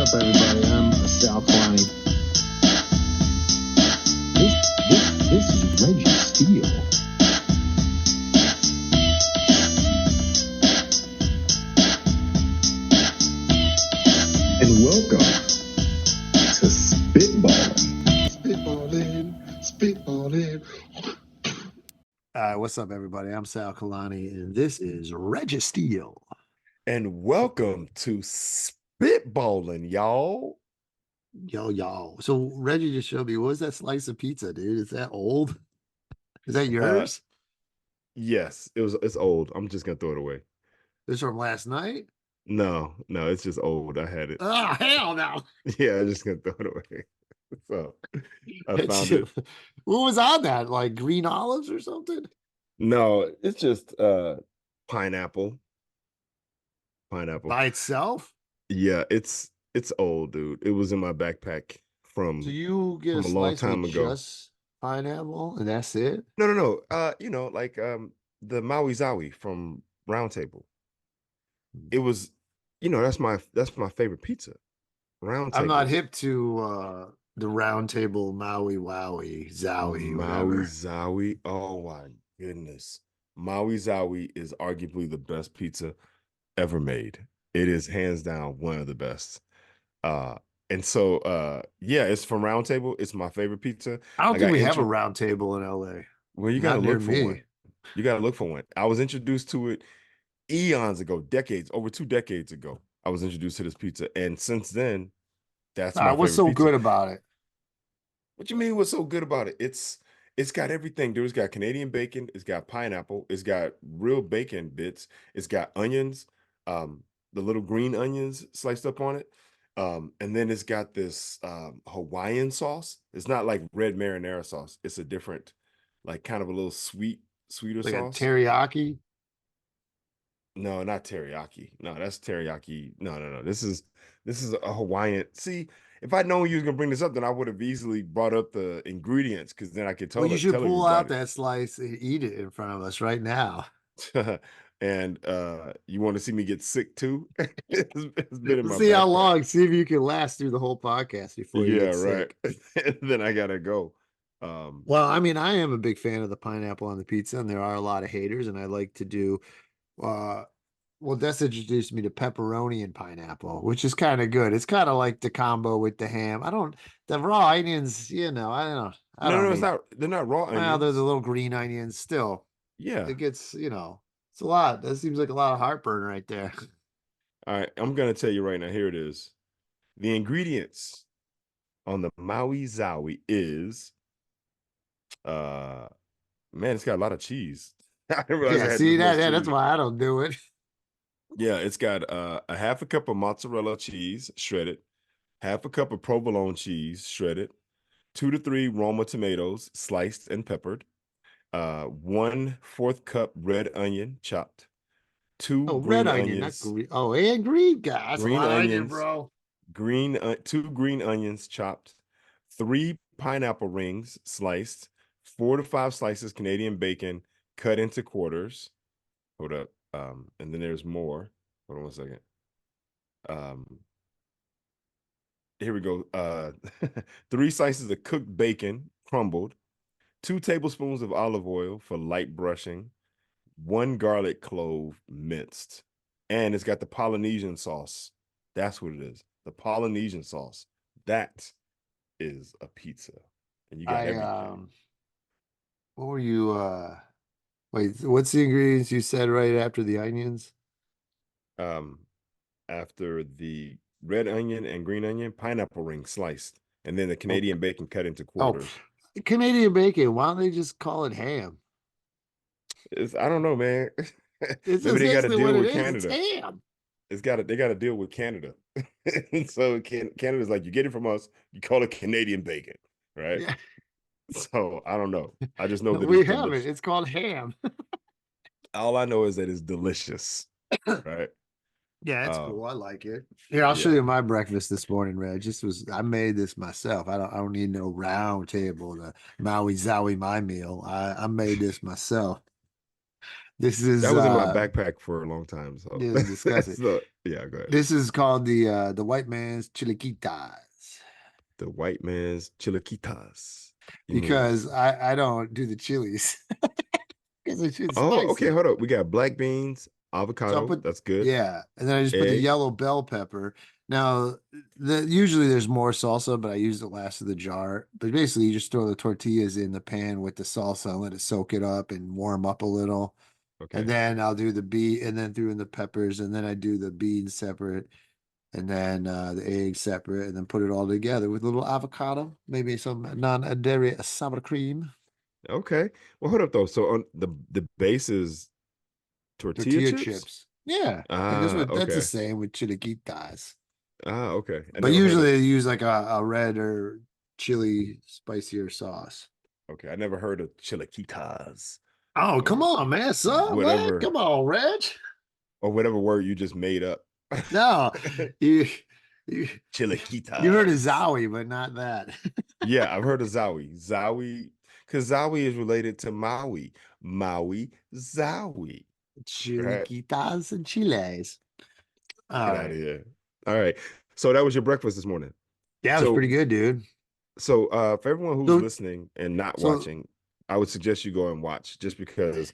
up, everybody? I'm Sal Kalani. This is Reggie Steele. And welcome to Spitballin. Spitballin. What's up, everybody? I'm Sal Kalani, and this is Reggie Steele. And welcome to Spitballin, y'all. Yo. So Reggie just showed me, what was that slice of pizza, dude? Is that old? Is that yours? Yes, it's old. I'm just gonna throw it away. This from last night? No, it's just old. I had it. Oh, hell no. Yeah, I'm just gonna throw it away. So I found it. What was on that? Like green olives or something? No, it's just pineapple. Pineapple. By itself? Yeah, it's old, dude. It was in my backpack from So you get a from a long slice time with ago. just pineapple and that's it? No. Like the Maui Zawi from Round Table. It was, that's my favorite pizza. Round I'm Table. not hip to the round table Maui Wowie Zowie, Maui whatever. Zawi. Oh my goodness. Maui Zawi is arguably the best pizza ever made. It is hands down one of the best. And so it's from Round Table. It's my favorite pizza. I don't think we have a round table in LA. Well, you Not gotta near look for me. one. You gotta look for one. I was introduced to it eons ago, decades, over 2 decades ago. I was introduced to this pizza, and since then, that's my What's favorite so pizza. good about it? What you mean? What's so good about it? It's got everything. Dude, it's got Canadian bacon. It's got pineapple. It's got real bacon bits. It's got onions, the little green onions sliced up on it, and then it's got this Hawaiian sauce. It's not like red marinara sauce. It's a different, like kind of a little sweeter Like a sauce. teriyaki? No, not teriyaki. No, that's teriyaki. No. This is a Hawaiian. See, if I'd known you was gonna bring this up, then I would have easily brought up the ingredients because then I could tell Well, you should tell pull out everybody. that slice and eat it in front of us right now. And you want to see me get sick too? It's been in my See how backpack. long. See if you can last through the whole podcast before you get sick. And then I gotta go. Well, I mean, I am a big fan of the pineapple on the pizza, and there are a lot of haters, and I like to do well, that's introduced me to pepperoni and pineapple, which is kind of good. It's kind of like the combo with the ham. The raw onions, I don't know. I don't No, it's need, not. They're not raw well, they're onions. the little green onions still. Yeah. It gets, it's a lot. That seems like a lot of heartburn right there. All right, I'm gonna tell you right now. Here it is. The ingredients on the Maui Zawi is man, it's got a lot of cheese. I didn't realize I Yeah, had see this much that's cheese. why I don't do it. Yeah, it's got a half a cup of mozzarella cheese shredded, half a cup of provolone cheese shredded, 2 to 3 Roma tomatoes sliced and peppered, 1/4 cup red onion chopped, 2 Oh, red green onion, not onions, green. Oh, and green. God, that's a green lot of onion, onions, bro. 2 green onions chopped, 3 pineapple rings sliced, 4 to 5 slices Canadian bacon cut into quarters. Hold up. And then there's more. Hold on one second. Here we go. 3 slices of cooked bacon crumbled, 2 tablespoons of olive oil for light brushing, 1 garlic clove minced, and it's got the Polynesian sauce. That's what it is. The Polynesian sauce. That is a pizza. And you got everything. What were you wait, what's the ingredients you said right after the onions? After the red onion and green onion, pineapple ring sliced, and then the Canadian bacon cut into quarters. Canadian bacon. Why don't they just call it ham? I don't know, man. It's Maybe they got to essentially deal what it with is. Canada. It's ham. They got to deal with Canada. And so Canada's like, you get it from us, you call it Canadian bacon, right? Yeah. So I don't know. I just know that We it's have delicious. it. It's called ham. All I know is that it's delicious, right? Yeah, it's cool. I like it. Here, I'll show you my breakfast this morning, Reg. I made this myself. I don't need no round table to Maui Zowie my meal. I made this myself. This is That was in my backpack for a long time. So, this is disgusting. Yeah, go ahead. This is called the white man's chilaquitas The white man's chilaquitas. You mean? because I don't do the chilies because it's too Oh, okay. spicy. Hold up. We got black beans, So I avocado. put That's good. yeah, and then I just put the Egg. yellow bell pepper. Now, usually there's more salsa, but I use the last of the jar. But basically, you just throw the tortillas in the pan with the salsa and let it soak it up and warm up a little. And Okay. then I'll do the beet and then threw in the peppers and then I do the beans separate and then the eggs separate and then put it all together with a little avocado, maybe some non-dairy sour cream, Okay. Well, hold up though. So on the base is tortilla tortilla chips? chips. Yeah, like Ah, that's the okay. same with chilaquitas. Ah, okay. I But never heard usually of they use like a red or chili spicier sauce. okay. I never heard of chilaquitas Oh, come or on, man. Son, what? whatever Come on, Reg. word you just made up. No, you you you heard of Chilaquitas. Zowie, but not that. Yeah, I've heard of Zowie. Zowie, because Zowie is related to Maui. Maui, Zowie. Right? Chilaquitas and chiles. All Get out of right. here. All right. So that was your breakfast this morning. Yeah, it was pretty So good, dude. for everyone who's So, listening and not so, watching, I would suggest you go and watch just because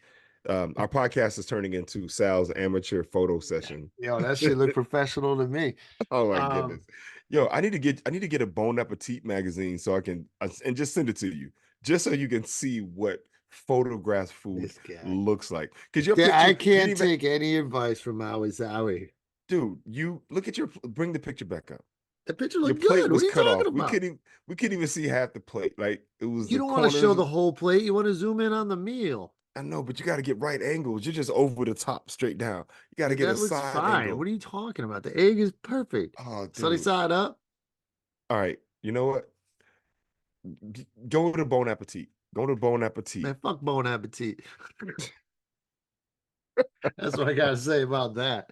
our podcast is turning into Sal's amateur photo session. yo, that shit look professional to me. Oh my Um, goodness. Yo, I need to get a Bon Appetit magazine so I can and just send it to you just so you can see what photographed food this guy. looks like. Because your Yeah, picture, I you didn't can't even take any advice from Maui Zowie. dude, you look at your bring the picture back up. The picture Your looked plate good. What was are you cut talking off. about? We couldn't even see half the plate. Like it was You the don't want to show corners. the whole plate. You want to zoom in on the meal. I know, but you got to get right angles. You're just over the top, straight down. You got to get a That looks side fine. angle. What are you talking about? The egg is perfect. Oh, Sunny dude. side up. All right. You know what? Go to Bon Appetit. Go to Bon Appetit. Man, fuck Bon Appetit. That's what I gotta say about that.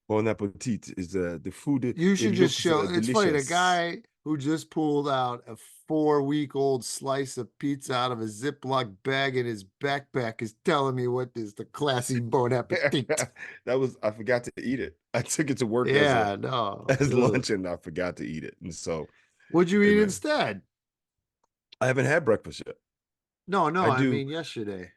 Bon Appetit is the food. You It should just looks show. It's funny. The delicious. guy who just pulled out a 4-week-old slice of pizza out of a Ziploc bag in his backpack is telling me what is the classy Bon Appetit. I forgot to eat it. I took it to work as a Yeah, no. as Ugh. lunch and I forgot to eat it. And so, What'd you hey eat man, instead? I haven't had breakfast yet. No, I I do. mean yesterday.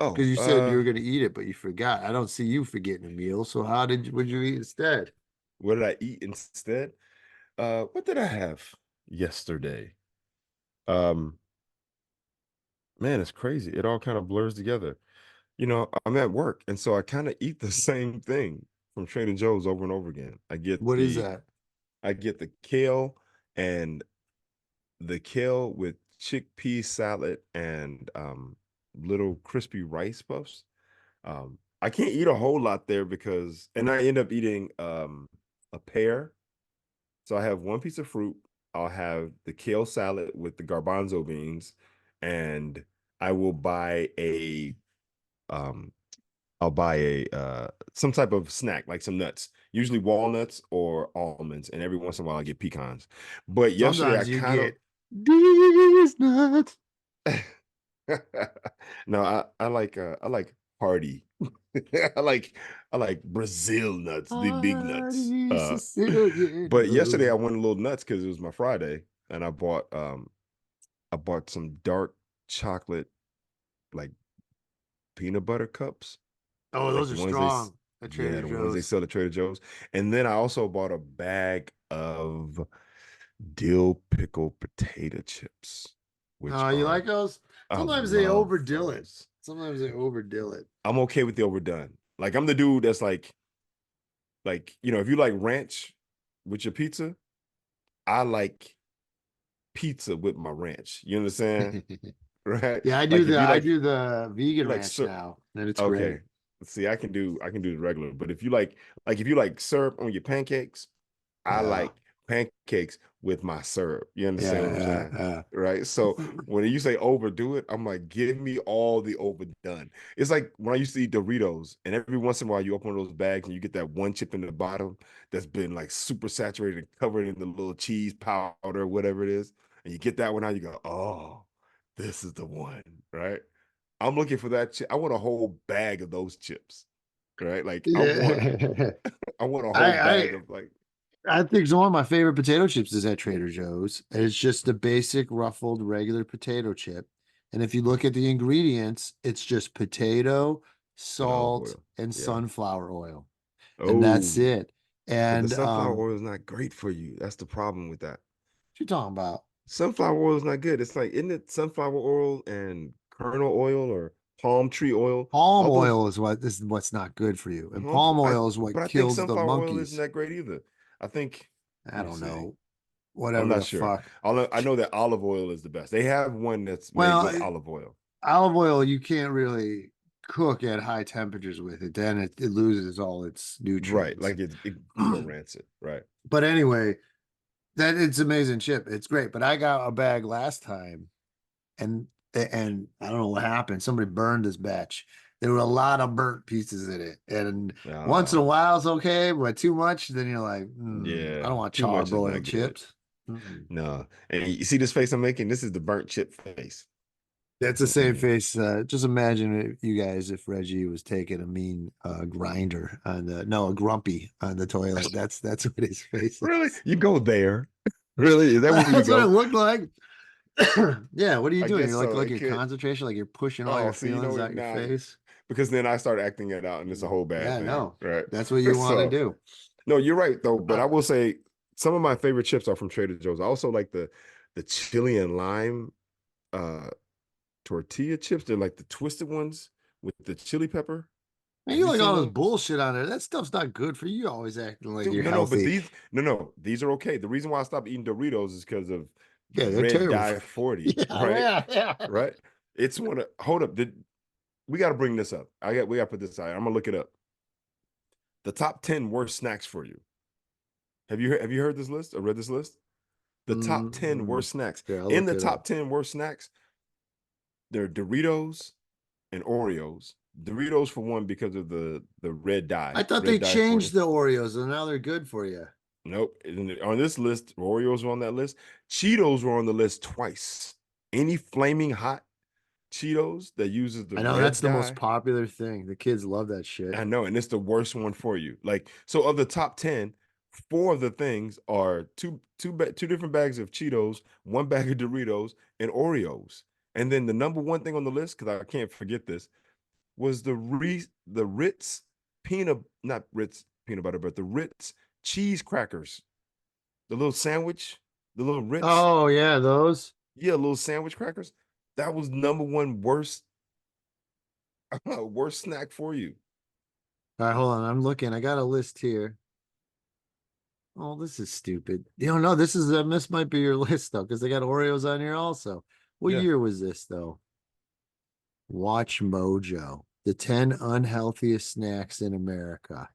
Oh, Because you said you were gonna eat it, but you forgot. I don't see you forgetting a meal. So what'd you eat instead? what did I eat instead? What did I have yesterday? Um, man, it's crazy. It all kind of blurs together. I'm at work, and so I kind of eat the same thing from Trader Joe's over and over again. What is that? I get the kale and the kale with chickpea salad and little crispy rice puffs. I can't eat a whole lot there and I end up eating a pear. So I have one piece of fruit. I'll have the kale salad with the garbanzo beans, and I will buy um I'll buy a some type of snack, like some nuts, usually walnuts or almonds, and every once in a while I get pecans. But yesterday I Sometimes you kind of get these nuts. no, I like party. I like I like Brazil nuts, the big nuts. Party Sicilian. But yesterday I went a little nuts because it was my Friday, and I bought some dark chocolate like peanut butter cups, Oh, like those the are ones they strong at Trader yeah, the ones they Joe's. sell at Trader Joe's. And then I also bought a bag of dill pickle potato chips, which You like are those? I Sometimes they love overdo it. those. Sometimes they overdo it. I'm okay with the overdone. Like I'm the dude that's if you like ranch with your pizza, I like pizza with my ranch. You understand? Right? Yeah, Like if you I like do the you vegan like ranch now, and it's great. okay. See, I can do the regular, but if you like syrup on your pancakes, I Yeah, like pancakes with my syrup. You understand what I'm yeah, saying? yeah, Right. So when you say overdo it, I'm like, give me all the overdone. It's like when I used to eat Doritos, and every once in a while you open those bags and you get that one chip in the bottom that's been like super saturated and covered in the little cheese powder, whatever it is. And you get that one out, you go, oh, this is the one, right? I'm looking for that chip. I want a whole bag of those chips, right? Like Yeah. I want a whole I bag of like, I think one of my favorite potato chips is at Trader Joe's. It's just the basic ruffled regular potato chip. And if you look at the ingredients, it's just potato, and olive salt, oil. and Yeah. sunflower oil. And that's Oh, it. but the And sunflower oil is not great for you. That's the problem with that. what you talking about? Sunflower oil is not good. It's like, isn't it sunflower oil and kernel oil or palm tree oil? Palm All those oil is what's not good for you. And palm, palm I, oil is but what I think kills the sunflower oil isn't monkeys. that great either. I think, I let me don't see. know. I'm Whatever not the sure. fuck. I know that olive oil is the best. They have one that's made Well, with olive oil. olive oil you can't really cook at high temperatures with it. Then it loses all its Right. nutrients. Like it can go rancid. Right. But anyway, that it's amazing chip. It's great. But I got a bag last time and I don't know what happened. Somebody burned this batch. There were a lot of burnt pieces in it. And once in a Ah, while it's okay, but too much, then you're like, I yeah. don't want Too much is not charbroiled good. chips. Mm-mm. No. And you see this face I'm making? This is the burnt chip face. That's the same face. Just imagine you guys if Reggie was taking a mean grinder on the no, a grumpy on the toilet. That's what his face Really? is. You go there? Really? Is that where you That's what it go? looked like. Yeah, what are you I doing? guess You're so. like It your could. concentration, like you're pushing all Oh, your see, you know feelings what? out your Nah, face. because then I start acting it out, and it's a whole bad Yeah, thing, no, right? that's what you want to So, do. no, you're right though. But Uh, I will say some of my favorite chips are from Trader Joe's. I also like the chili and lime uh tortilla chips. They're like the twisted ones with the chili pepper. Man, Have you you like seen all this those? bullshit on there. That stuff's not good for you. Always acting like Dude, you're no, but healthy. these are okay. The reason why I stopped eating Doritos is because of Yeah, they're red terrible. dye 40, Yeah, right? yeah. Right? It's one of hold up. We got to bring this up. We got to put this out. I'm gonna look it up. The top 10 worst snacks for you. Have you heard this list or read this list? The top 10 Mm, worst snacks. here, I'll In look the it up. top 10 worst snacks, there are Doritos and Oreos. Doritos for one because of the I thought they red dye changed 40. the Oreos and now they're good for you. Nope. On this list, Oreos were on that list. Cheetos were on the list twice. Any flaming hot Cheetos that uses the I know that's red the most dye, popular thing. The kids love that shit. I know, and it's the worst one for you. Like, so of the top 10, four of the things are two different bags of Cheetos, one bag of Doritos, and Oreos. And then the number one thing on the list, because I can't forget this, was the Ritz peanut, not Ritz peanut butter, but the Ritz cheese crackers. The little sandwich, the little Ritz, Oh yeah, those. yeah, little sandwich crackers. That was number one worst, worst snack for you. All right, hold on. I'm looking. I got a list here. Oh, this is stupid. You don't know this might be your list though, because they got Oreos on here also. What Yeah. year was this though? Watch Mojo. The 10 unhealthiest snacks in America.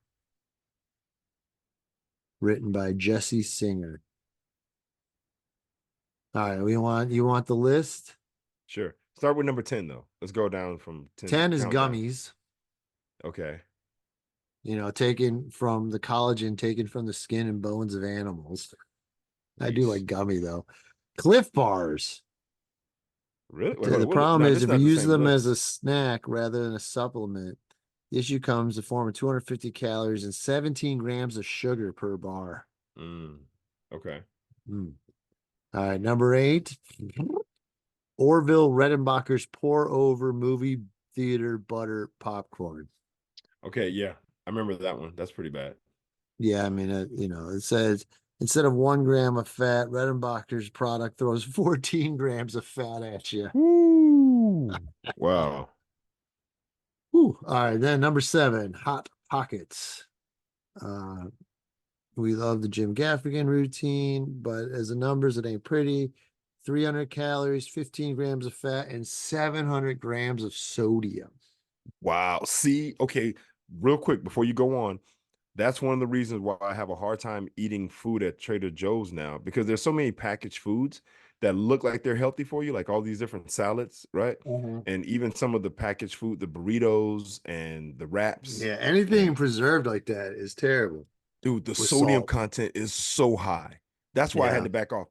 Written by Jesse Singer. All right, you want the list? Sure. Start with number 10 though. Let's go down from 10 10 is countdown. gummies, Okay. taken from the collagen taken from the skin and bones of animals. I do Yeesh. like gummy though. Cliff bars. Really? Wait, hold The on. problem Now is this is if you not the use same them as a list. snack rather than a supplement, the issue comes in the form of 250 calories and 17 grams of sugar per bar. Okay. Mm. All right, number 8. Orville Redenbacher's pour over movie theater butter popcorn. Okay, yeah. I remember that one. That's pretty bad. Yeah, I mean, it says instead of 1 gram of fat, Redenbacher's product throws 14 grams of fat at you. Woo. Wow. Whew. All right, then number 7, Hot Pockets. Uh, we love the Jim Gaffigan routine, but as the numbers, it ain't pretty. 300 calories, 15 grams of fat, and 700 grams of sodium. Wow. See, okay, real quick before you go on, that's one of the reasons why I have a hard time eating food at Trader Joe's now because there's so many packaged foods that look like they're healthy for you, like all these different salads, right? Mhm. And even some of the packaged food, the burritos and the wraps. Yeah, anything And preserved like that is terrible dude, the with sodium salt. content is so high. That's why I had Yeah. to back off.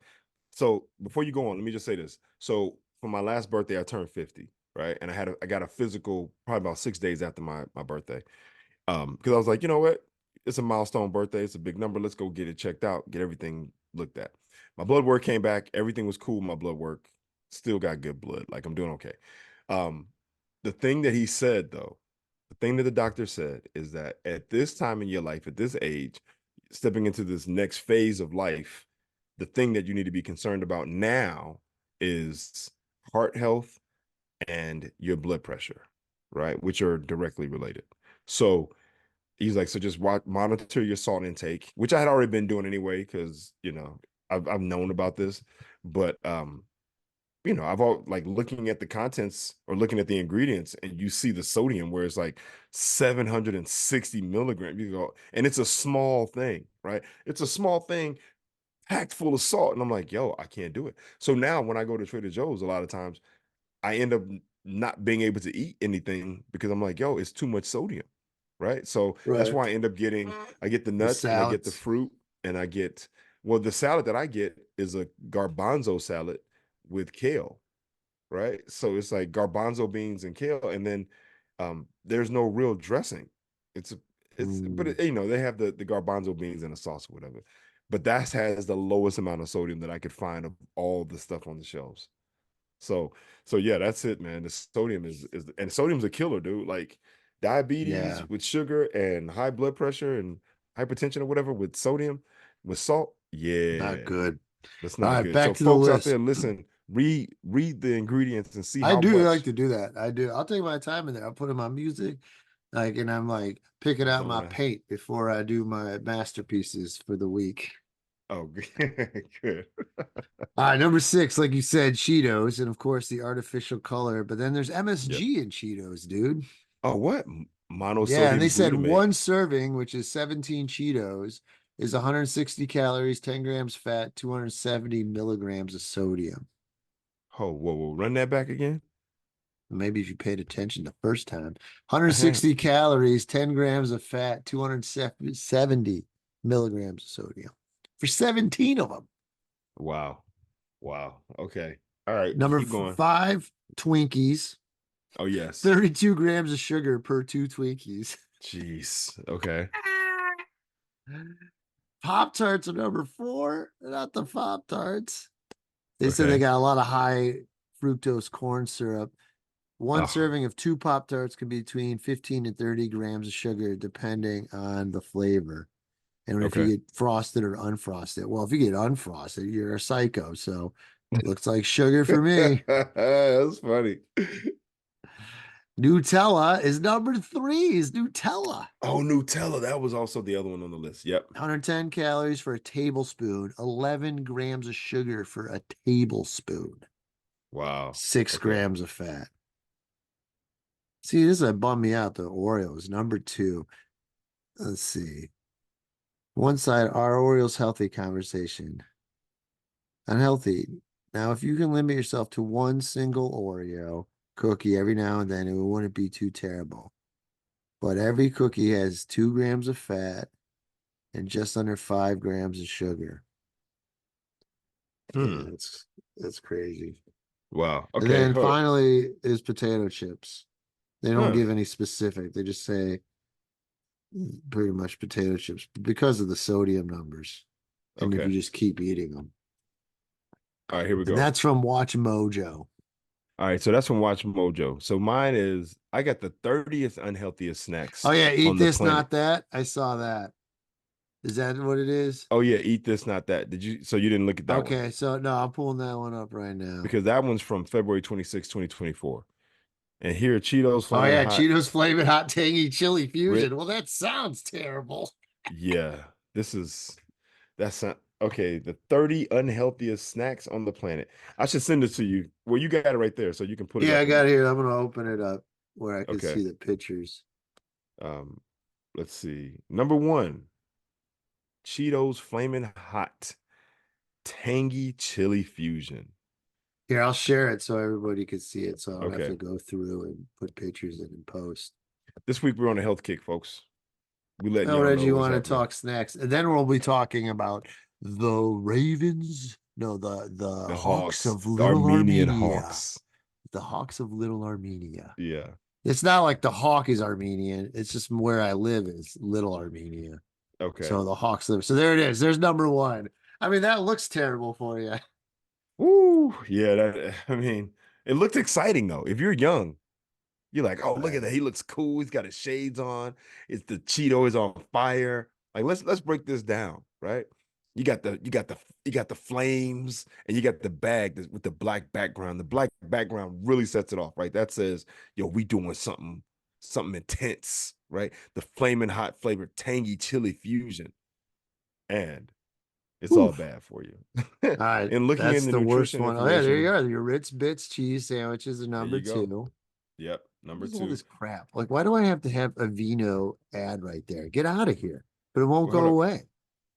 So before you go on, let me just say this. So for my last birthday, I turned 50. right? And I got a physical probably about 6 days after my birthday. Because I was like, you know what? It's a milestone birthday. It's a big number. Let's go get it checked out, get everything looked at. My blood work came back. Everything was cool. My blood work still got good blood. Like I'm doing okay. Um, the thing that he said though, the thing that the doctor said is that at this time in your life, at this age, stepping into this next phase of life, the thing that you need to be concerned about now is heart health and your blood pressure, right? Which are directly related. So he's like, so just monitor your salt intake, which I had already been doing anyway, because I've known about this, but I've all like looking at the contents or looking at the ingredients, and you see the sodium where it's like 760 milligrams. You go, and it's a small thing, right? It's a small thing packed full of salt, and I'm like, yo, I can't do it. So now when I go to Trader Joe's, a lot of times I end up not being able to eat anything because I'm like, yo, it's too much sodium, right? So that's Right. why I get the The nuts and I get the salads. fruit and the salad that I get is a garbanzo salad with kale, right? So it's like garbanzo beans and kale, and then there's no real dressing. It's but Mm, they have the garbanzo beans in a sauce or whatever. But that has the lowest amount of sodium that I could find of all the stuff on the shelves. So yeah, that's it, man. The sodium is and sodium's a killer, dude. Like yeah, diabetes with sugar and high blood pressure and hypertension or whatever with sodium, with salt. not Yeah, good. that's All not right, good. So back to the folks out list. there, listen, read the ingredients and see I how do like much. to do that. I do. I'll take my time in there. I'll put in my music, like, and I'm like picking You out don't my want to. paint before I do my masterpieces for the week. Oh, good. All right, number six, like you said, Cheetos, and of course the artificial color. But then there's Yep. MSG in Cheetos, dude. Oh, what? Yeah, and they Monosodium said glutamate. one serving, which is 17 Cheetos, is 160 calories, 10 grams fat, 270 milligrams of sodium. Oh, whoa. Run that back again. Maybe if you paid attention the first time. I have. 160 calories, 10 grams of fat, 270 milligrams of sodium for 17 of them. Wow. Wow. Okay. All right. Number Keep going. five, Twinkies, Oh, yes. 32 grams of sugar per two Twinkies. Jeez. Okay. Pop Tarts are number four, not the Pop Tarts. They said they Okay. got a lot of high fructose corn syrup. One Oh, serving of two Pop Tarts can be between 15 and 30 grams of sugar, depending on the flavor. And if you okay. get frosted or unfrosted, well, if you get unfrosted, you're a psycho. So looks like sugar for me. That's funny. Nutella is number three, is Nutella. Oh, Nutella. That was also the other one on the list. Yep. 110 calories for a tablespoon, 11 grams of sugar for a tablespoon, Wow. 6 Okay. grams of fat. See, this is bummed me out. The Oreos, number two. Let's see. One side, our Oreos healthy conversation. Unhealthy. Now, if you can limit yourself to one single Oreo cookie every now and then, it wouldn't be too terrible. But every cookie has 2 grams of fat and just under 5 grams of sugar. Yeah, Hmm. that's crazy. Wow. And Okay. then Hold. finally is potato chips. They don't Huh. give any specific. They just say pretty much potato chips because of the sodium numbers. And if you Okay. just keep eating them. All right. Here we And go. that's from Watch Mojo. All right. So that's from Watch Mojo. So mine is I got the 30th unhealthiest Oh snacks yeah, eat on the this, planet. not that. I saw that. Is that what it is? Oh yeah, eat this, not that. Did you? So you didn't look at that one Okay, so no, I'm pulling that one up right now. because that one's from February 26, 2024. And here, Cheetos Oh Flamin' yeah, Hot Cheetos Flaming Hot Tangy Chili Red. Fusion. Well, that sounds terrible. Yeah, that's not okay. The 30 unhealthiest snacks on the planet. I should send it to you. Well, you got it right there, so you can put it Yeah, I up got and it here. I'm gonna open it up where I can see okay. the pictures. Um, let's see. Number one, Cheetos Flamin' Hot Tangy Chili Fusion. Here, I'll share it so everybody can see it, so I don't have to Okay. go through and put pictures in and post. This week we're on a health kick, folks. We letting Oh, y'all Reggie, know you what's want to happening. talk snacks, and then we'll be talking about the Ravens. No, the The Hawks Hawks, of the Little Armenian Armenia. Hawks. the Hawks of Little Armenia. Yeah. It's not like the Hawk is Armenian. It's just where I live is Little Armenia. Okay. So the Hawks live. So there it is. There's number one. I mean, that looks terrible for you. Woo. Yeah, that I mean, it looked exciting though. If you're young, you're like, oh, look at that. He looks cool. He's got his shades on. It's the Cheeto is on fire. Like, let's break this down, right? You got the flames, and you got the bag with the black background. The black background really sets it off, right? That says, yo, we doing something intense, right? The flaming hot flavored tangy chili fusion. And it's all Oof. bad for you. All right, And looking that's in the the worst nutrition one. Oh yeah, there you information, are. Your Ritz Bits cheese sandwiches are there number you go. two. Yep, number What's all this two. crap? Like, why do I have to have a Vino ad right there? Get out of here. But it won't Well, go hold up. away.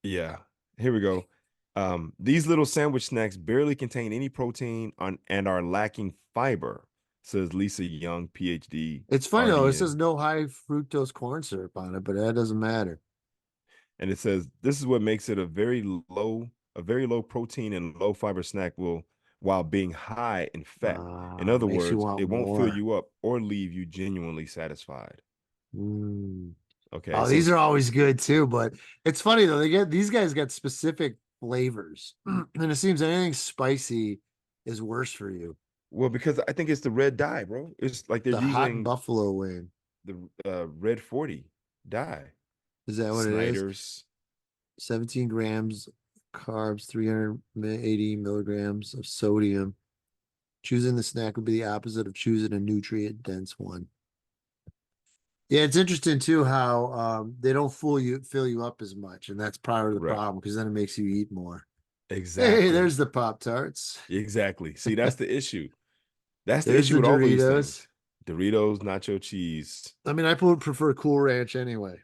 Yeah, here we go. These little sandwich snacks barely contain any protein and are lacking fiber, says Lisa Young, PhD, It's funny though, it RDN. says no high fructose corn syrup on it, but that doesn't matter. And it says this is what makes it a very low protein and low fiber snack while being high in fat. In other Makes you words, want it won't fill more. you up or leave you genuinely satisfied. Okay, Oh, so these are always good too, but it's funny though. These guys got specific flavors, and it seems anything spicy is worse for you. well, because I think it's the red dye, bro. It's like they're The hot using buffalo wing. the red 40 dye. Is that what it is? Snyder's. 17 grams carbs, 380 milligrams of sodium. Choosing the snack would be the opposite of choosing a nutrient dense one. Yeah, it's interesting too how they don't fill you up as much, and that's part of the Right. problem because then it makes you eat more. Exactly. Hey, there's the Pop-Tarts. Exactly. See, that's the issue. That's the There's issue the with all these Doritos. things. Doritos, nacho cheese. I mean, I would prefer Cool Ranch anyway.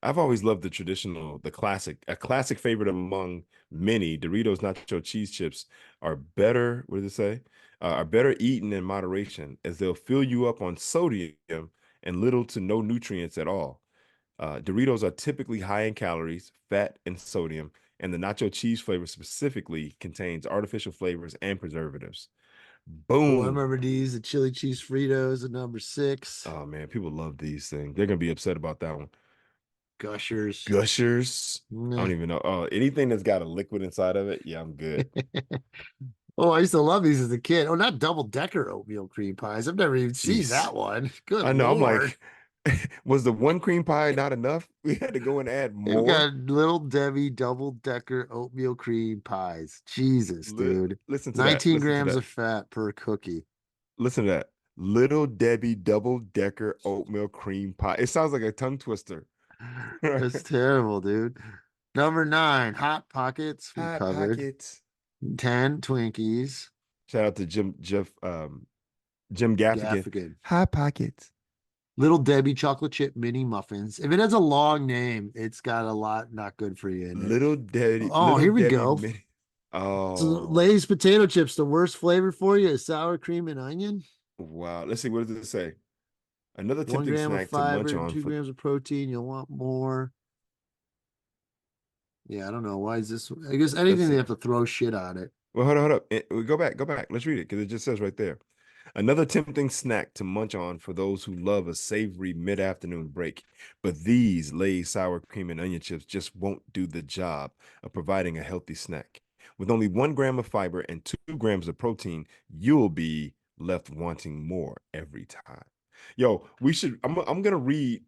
I've always loved a classic favorite among many. Doritos nacho cheese chips are better. What does it say? Are better eaten in moderation, as they'll fill you up on sodium and little to no nutrients at all. Doritos are typically high in calories, fat, and sodium, and the nacho cheese flavor specifically contains artificial flavors and preservatives. Oh, I Boom. remember these, the chili cheese Fritos at number 6. Oh man, people love these things. They're gonna be upset about that one. Gushers. Gushers. I Nah. don't even know. Oh, anything that's got a liquid inside of it, yeah, I'm good. Oh, I used to love these as a kid. Oh, not double decker oatmeal cream pies. I've never even seen Jeez. that one. Good I know. I'm Lord. like, was the one cream pie not enough? We had to go and add They've more. got Little Debbie double decker oatmeal cream pies. Jesus, dude. Listen to 19 that. grams of fat per cookie. Listen to that. Little Debbie double decker oatmeal cream pie. It sounds like a tongue twister. That's terrible, dude. Number 9, Hot Pockets. We Hot covered. Pockets. 10, Twinkies. Shout out to Jim Gaffigan. Hot Pockets. Little Debbie chocolate chip mini muffins. If it has a long name, it's got a lot not good for you in it. Little Debbie. Oh, Little here we Debbie go. Mini. So Oh, Lay's potato chips, the worst flavor for you is sour cream and onion. wow. Let's see. What does it say? Another 1 tempting gram of snack to munch fiber, on. 2 grams of protein. You'll want more. Yeah, I don't know. Why is this? I guess anything they have to throw shit on it. Well, hold up. Go back. Let's read it because it just says right there. Another tempting snack to munch on for those who love a savory mid-afternoon break. But these Lay's sour cream and onion chips just won't do the job of providing a healthy snack. With only 1 gram of fiber and 2 grams of protein, you'll be left wanting more every time. Yo, I'm gonna read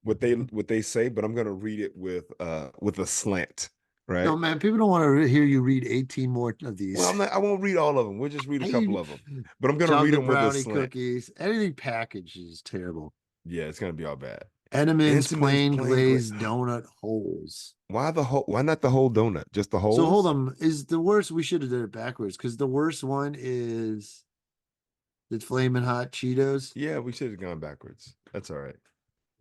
what they say, but I'm gonna read it with a slant, right? No, man, people don't want to hear you read 18 more of these. Well, I won't read all of them. We'll just read a couple of them. But I'm gonna read them with a brownie slant. cookies. Anything packaged is terrible. Yeah, it's gonna be all bad. Entenmann's plain glazed donut holes. Why not the whole donut? Just the holes? So hold on. Is the worst? We should have done it backwards because the worst one is the Flamin' Hot Cheetos. Yeah, we should have gone backwards. That's all right.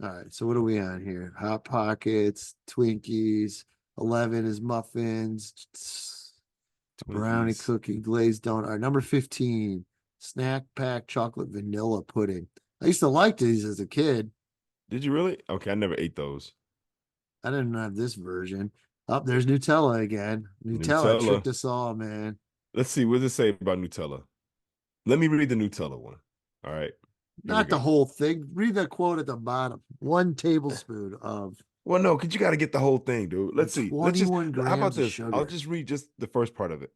All right. So what are we on here? Hot Pockets, Twinkies. 11 is muffins. Brownie Twinkies. cookie, glazed donut. All right, number 15, snack pack chocolate vanilla pudding. I used to like these as a kid. Did you really? Okay, I never ate those. I didn't have this version. Oh, there's Nutella again. Nutella tricked us all, man. Let's see. What does it say about Nutella? Let me read the Nutella one. All right. Here we Not the go. whole thing. Read the quote at the bottom. 1 tablespoon of Well, no, because you got to get the whole thing, dude. Let's see. Let's just, 21 how about grams of this? I'll sugar. just read just the first part of it.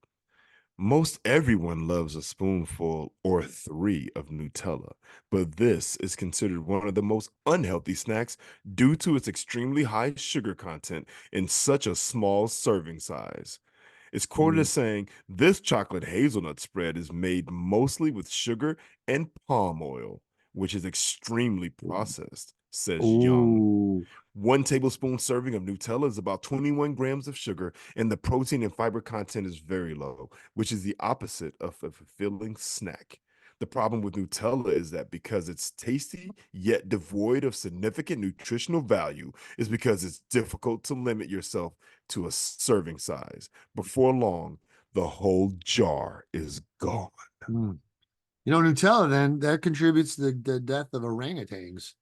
Most everyone loves a spoonful or three of Nutella, but this is considered one of the most unhealthy snacks due to its extremely high sugar content in such a small serving size. It's quoted Mm. as saying, this chocolate hazelnut spread is made mostly with sugar and palm oil, which is extremely processed, says Young. Ooh. 1 tablespoon serving of Nutella is about 21 grams of sugar, and the protein and fiber content is very low, which is the opposite of a fulfilling snack. The problem with Nutella is that because it's tasty yet devoid of significant nutritional value, is because it's difficult to limit yourself to a serving size. Before long, the whole jar is gone. Mm. You know, Nutella then that contributes to the death of orangutans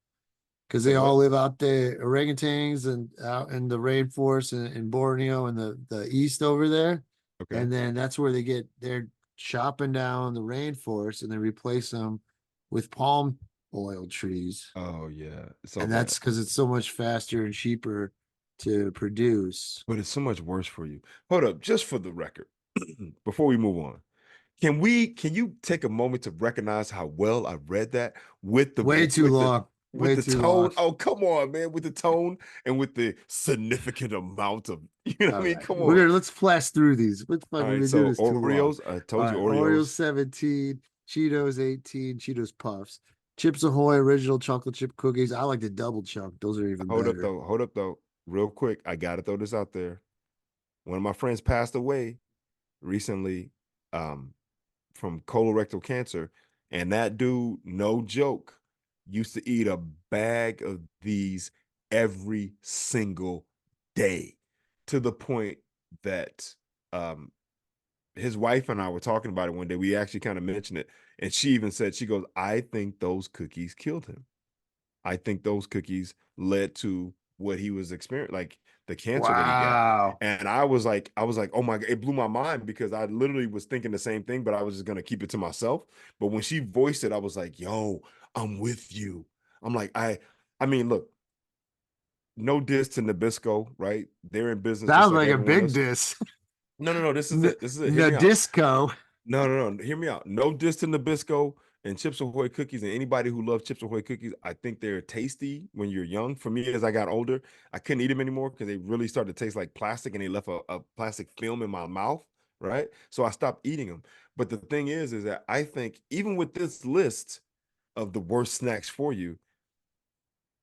because Say they all what? live out there, orangutans and out in the rainforest in Borneo and the east over there. Okay. And then that's where they're chopping down the rainforest and they replace them with palm oil trees. Oh yeah, so And bad. that's because it's so much faster and cheaper to produce. But it's so much worse for you. Hold up, just for the record, before we move on, can you take a moment to recognize how well I read that with the Way too long. with Way the too long. tone? Oh, come on, man, with the tone and with the significant amount of, you know what I All mean? right. Come We're on. gonna let's flash through these. What the fuck? All We've right, been doing so this too long. Oreos, I All told you right. Oreos Oreos. 17, Cheetos 18, Cheetos Puffs, Chips Ahoy original chocolate chip cookies. I like the double chunk. Those are even better. Hold up though, real quick. I gotta throw this out there. One of my friends passed away recently, um, from colorectal cancer. And that dude, no joke, used to eat a bag of these every single day to the point that his wife and I were talking about it one day. We actually kind of mentioned it. And she even said, she goes, I think those cookies killed him. I think those cookies led to what he was experiencing, like the cancer that he got. Wow. And I was like, oh my God, it blew my mind because I literally was thinking the same thing, but I was just gonna keep it to myself. But when she voiced it, I was like, yo, I'm with you. I'm like, I mean, look, no diss to Nabisco, right? They're in business just Sounds like like a everyone big else. diss. No, no, no. This is it. This is it. Hear me out. Disco. No, no, no. Hear me out. No diss to Nabisco and Chips Ahoy cookies, and anybody who loves Chips Ahoy cookies. I think they're tasty when you're young. For me, as I got older, I couldn't eat them anymore because they really started to taste like plastic, and they left a plastic film in my mouth. Right, so I stopped eating them. But the thing is that I think even with this list of the worst snacks for you,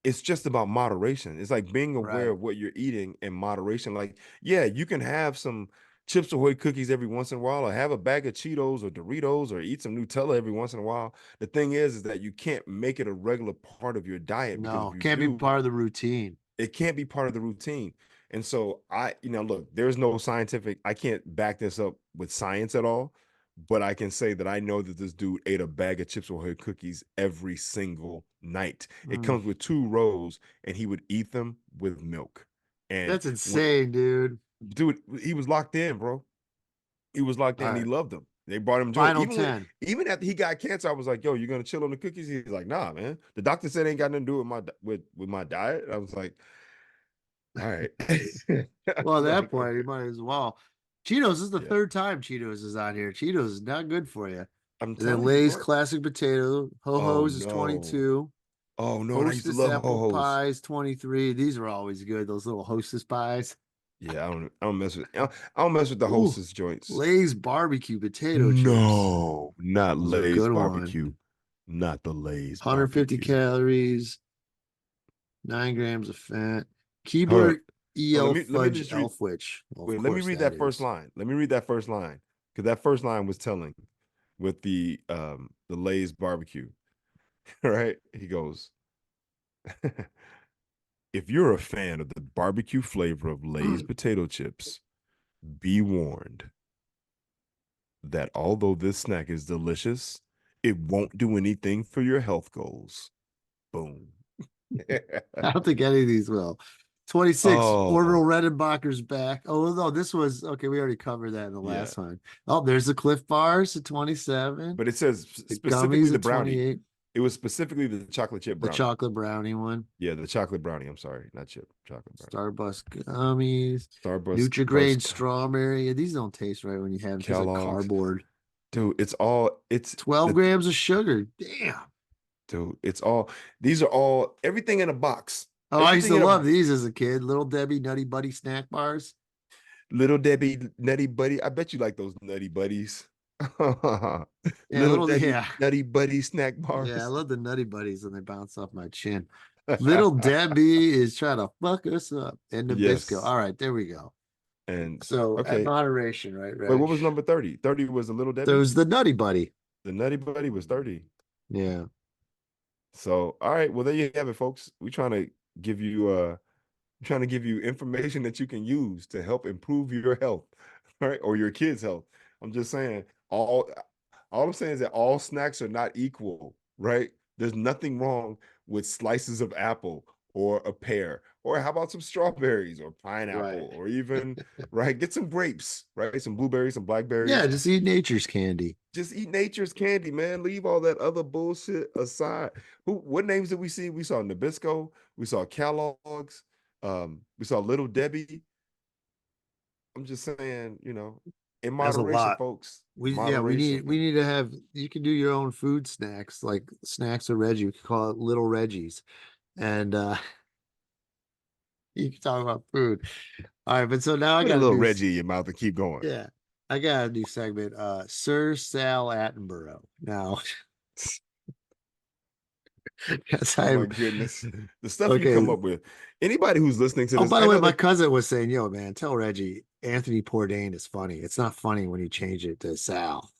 it's just about moderation. It's like being aware Right. of what you're eating in moderation. Like, yeah, you can have some Chips Ahoy cookies every once in a while, or have a bag of Cheetos or Doritos, or eat some Nutella every once in a while. The thing is that you can't make it a regular part of your diet because if No, you can't be do, part of the routine. it can't be part of the routine. And so look, there's no scientific, I can't back this up with science at all, but I can say that I know that this dude ate a bag of Chips Ahoy cookies every single night. It Mm. comes with 2 rows, and he would eat them with milk. And That's when, insane, dude. dude, he was locked in, bro. He was locked All in. He right. loved them. They brought him joy. Final 10. Even after he got cancer, I was like, "Yo, you gonna chill on the cookies?" He's like, "Nah, man. The doctor said it ain't got nothing to do with my diet." I was like, "All right." I Well, at was that like, point, you "Okay, might as well. Cheetos this is the yeah." third time Cheetos is on here. Cheetos is not good for you. I'm And then telling you, Lay's bro. classic potato, Ho Oh Ho's is no. 22, Oh no. And I used to Hostess love apple ho-hos. pies 23. These are always good. Those little Hostess pies. Yeah, I don't mess with the Ooh, hostess joints. Lay's barbecue potato chips. No, not Those are a Lay's good one. barbecue. Not the Lay's 150 barbecue. calories, 9 grams of fat. Hold up. Keebler So EL let me Fudge just read. Elfwich. Well, of Wait, let me course read that that first is. line. Let me read that first line. Because that first line was telling with the Lay's barbecue. Right? He goes, if you're a fan of the barbecue flavor of Lay's potato chips, be warned that although this snack is delicious, it won't do anything for your health goals. Boom. I don't think any of these will. 26, Orville Oh, Redenbacher's back. Oh no, this was okay. We already covered that in the yeah. last one. Oh, there's the Cliff Bars at 27, But it says the specifically gummies the at brownie. 28, It was specifically the chocolate chip the brownie. chocolate brownie one, Yeah, the chocolate brownie. I'm sorry, not chip, chocolate brownie. Starburst gummies, Starburst, Nutri-Grain strawberry. Yeah, these don't taste right when you have them. It tastes like Kellogg's. cardboard. Dude, it's 12 the grams of sugar. Damn. dude, it's all these are all everything in a box. Oh, I used Everything to in a love these as a kid. Little Debbie Nutty Buddy snack bars. Little Debbie Nutty Buddy. I bet you like those Nutty Buddies. Yeah, Little little Debbie yeah. Nutty Buddy snack Yeah, I bars. love the Nutty Buddies when they bounce off my chin. Little Debbie is trying to fuck us up. And Nabisco. Yes. All right, there we go. And So at okay. moderation, right, Wait, Reg? what was number 30? 30 was the Little There Debbie? was the Nutty Buddy. The Nutty Buddy was 30. Yeah. So, all right. Well, there you have it, folks. We're trying to give you information that you can use to help improve your health, right? Or your kids' health. I'm just saying, all I'm saying is that all snacks are not equal, right? There's nothing wrong with slices of apple or a pear, or how about some strawberries or pineapple, Right. or even, right? Get some grapes, right? Some blueberries, some blackberries. Yeah, just eat nature's candy. Just eat nature's candy, man. Leave all that other bullshit aside. What names did we see? We saw Nabisco, we saw Kellogg's, we saw Little Debbie. I'm just saying, in That's a moderation, lot. folks. We Moderation. need to have you can do your own food snacks like snacks of Reggie. We could call it Little Reggie's. And you can talk about food. All right, but so now I Put a got to little do Reggie in your mouth and keep going. yeah, I got a new segment. Sir Sal Attenborough. Now, that's Oh how my goodness. The stuff you okay. come up with. Anybody who's listening to Oh, this, by I the way, know my that cousin was saying, "Yo, man, tell Reggie Anthony Bourdain is funny. It's not funny when you change it to Sal."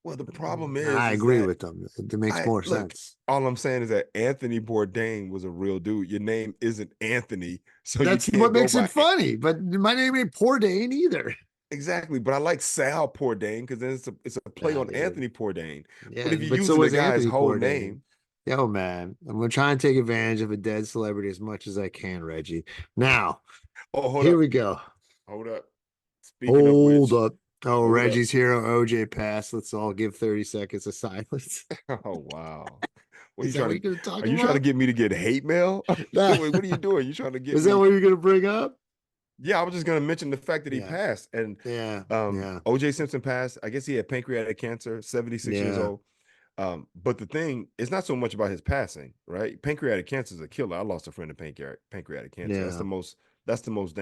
well, the problem I is agree that with them. It makes I more look, sense. all I'm saying is that Anthony Bourdain was a real dude. Your name isn't Anthony, so you That's can't what go makes it by funny. But my name ain't Bourdain either. exactly. But I like Sal Bourdain because then it's a play Nah, on dude. Anthony Bourdain. But Yeah, if you're but so using the was guy's Anthony whole Bourdain. name, Yo, man, I'm gonna try and take advantage of a dead celebrity as much as I can, Reggie. Now, oh, here we go. hold up. Speaking of Hold which, up. Oh, hold up. Reggie's hero OJ pass. Let's all give 30 seconds of silence. Oh wow. What are Is you that trying what you're to gonna talk are you trying to about? get me to get hate mail? Nah. Wait, what are you doing? You trying to get Is that me? what you're gonna bring up? Yeah, I was just gonna mention the fact that he Yeah. passed. And Yeah. Yeah. OJ Simpson passed. I guess he had pancreatic cancer, 76 years Yeah. old. But the thing is not so much about his passing, right? Pancreatic cancer is a killer. I lost a friend to pancreatic cancer. Yeah. That's the most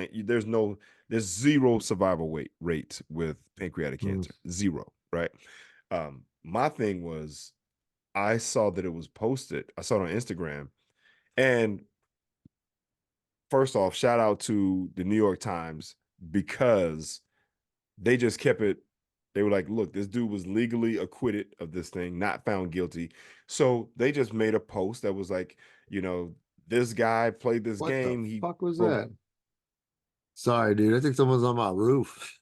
there's zero survival rate with pancreatic Mm. cancer. Zero, right? My thing was I saw that it was posted. I saw it on Instagram. And first off, shout out to the New York Times because they just kept it. They were like, look, this dude was legally acquitted of this thing, not found guilty. So they just made a post that was like, this guy played this What the game. He fuck was broke. that? Sorry, dude. I think someone's on my roof.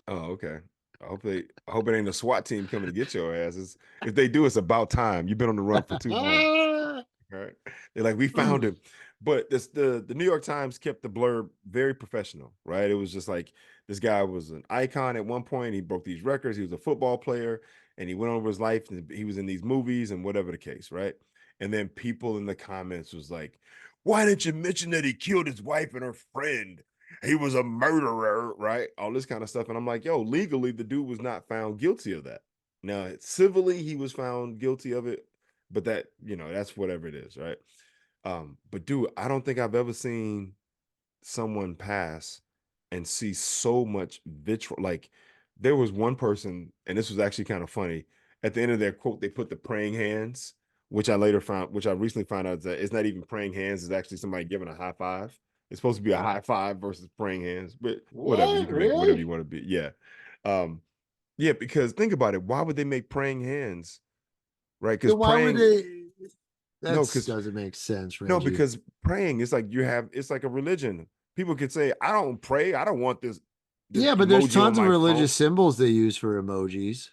Oh, okay. I hope it ain't a SWAT team coming to get your asses. If they do, it's about time. You've been on the run for too long. Right. They're like, we found him. But the New York Times kept the blurb very professional, right? It was just like this guy was an icon at one point. He broke these records. He was a football player and he went over his life and he was in these movies and whatever the case, right? And then people in the comments was like, why didn't you mention that he killed his wife and her friend? He was a murderer, right? All this kind of stuff. And I'm like, yo, legally, the dude was not found guilty of that. Now, civilly, he was found guilty of it, but that's whatever it is, right? But dude, I don't think I've ever seen someone pass and see so much vitriol. Like there was one person, and this was actually kind of funny. At the end of their quote, they put the praying hands, which I recently found out that it's not even praying hands, it's actually somebody giving a high five. It's supposed to be a high five versus praying hands, but whatever, you What? can make whatever you Really? want to be. Yeah. Yeah, because think about it. Why would they make praying hands? Right? Because Then why would praying, they? no, That because doesn't make sense, no, Reggie. because praying is like it's like a religion. People could say, I don't pray. I don't want this Yeah, but there's emoji on tons of my phone. religious symbols they use for emojis.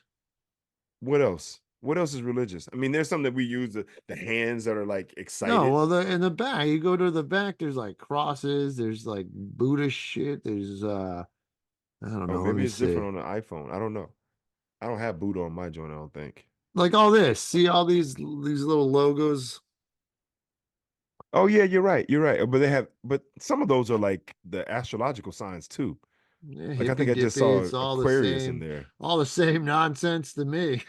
What else? What else is religious? I mean, there's some that we use the hands that are like No, excited. well, in the back, you go to the back, there's like crosses, there's like Buddha shit, there's I don't Oh, know, let maybe me it's different see. on the iPhone. I don't know. I don't have Buddha on my joint, I don't think. Like all this. See all these little logos? Oh yeah, you're right. You're right. But some of those are like the astrological signs too. Yeah, Like I hippy think I just dippy, saw it's Aquarius in there. all the same nonsense to me.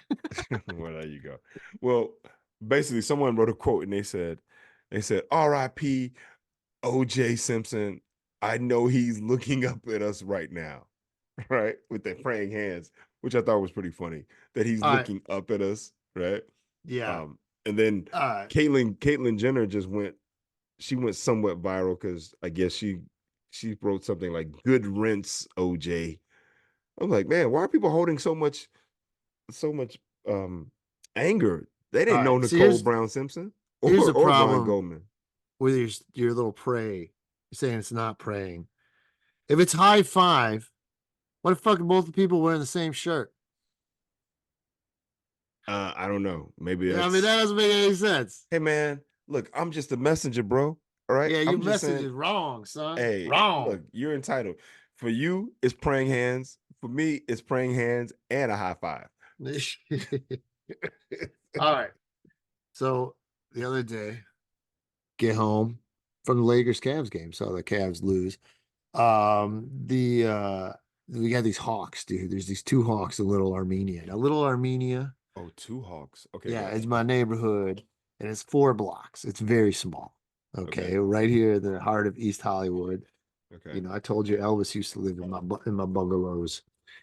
Well, there you go. Well, basically, someone wrote a quote and they said, "R.I.P. O.J. Simpson. I know he's looking up at us right now." Right? With their praying hands, which I thought was pretty funny that he's All right. looking up at us, right? Yeah. And then All right. Caitlyn Jenner she went somewhat viral because I guess she wrote something like "Good rinse, OJ." I'm like, man, why are people holding so much anger? They All didn't know right. See, Nicole Brown Simpson here's a or Ron problem Goldman. with your little pray. You're saying it's not praying. If it's high five, what if fucking both the people wearing the same shirt? I don't know. Maybe Yeah, I mean that that's doesn't make any sense. hey man, look, I'm just a messenger, bro. All right. Yeah, your I'm just message saying, is wrong, son. hey, look, Wrong. you're entitled. For you, it's praying hands. For me, it's praying hands and a high five. All right. So the other day, get home from the Lakers Cavs game, saw the Cavs lose. The we got these Hawks, dude. There's these two Hawks in Little Armenia. Now, Little Armenia, Oh, two Hawks. Okay, go yeah, ahead. it's my neighborhood, and it's 4 blocks. It's very small. Okay. Okay, right here in the heart of East Hollywood. Okay. I told you Elvis used to live in my bungalows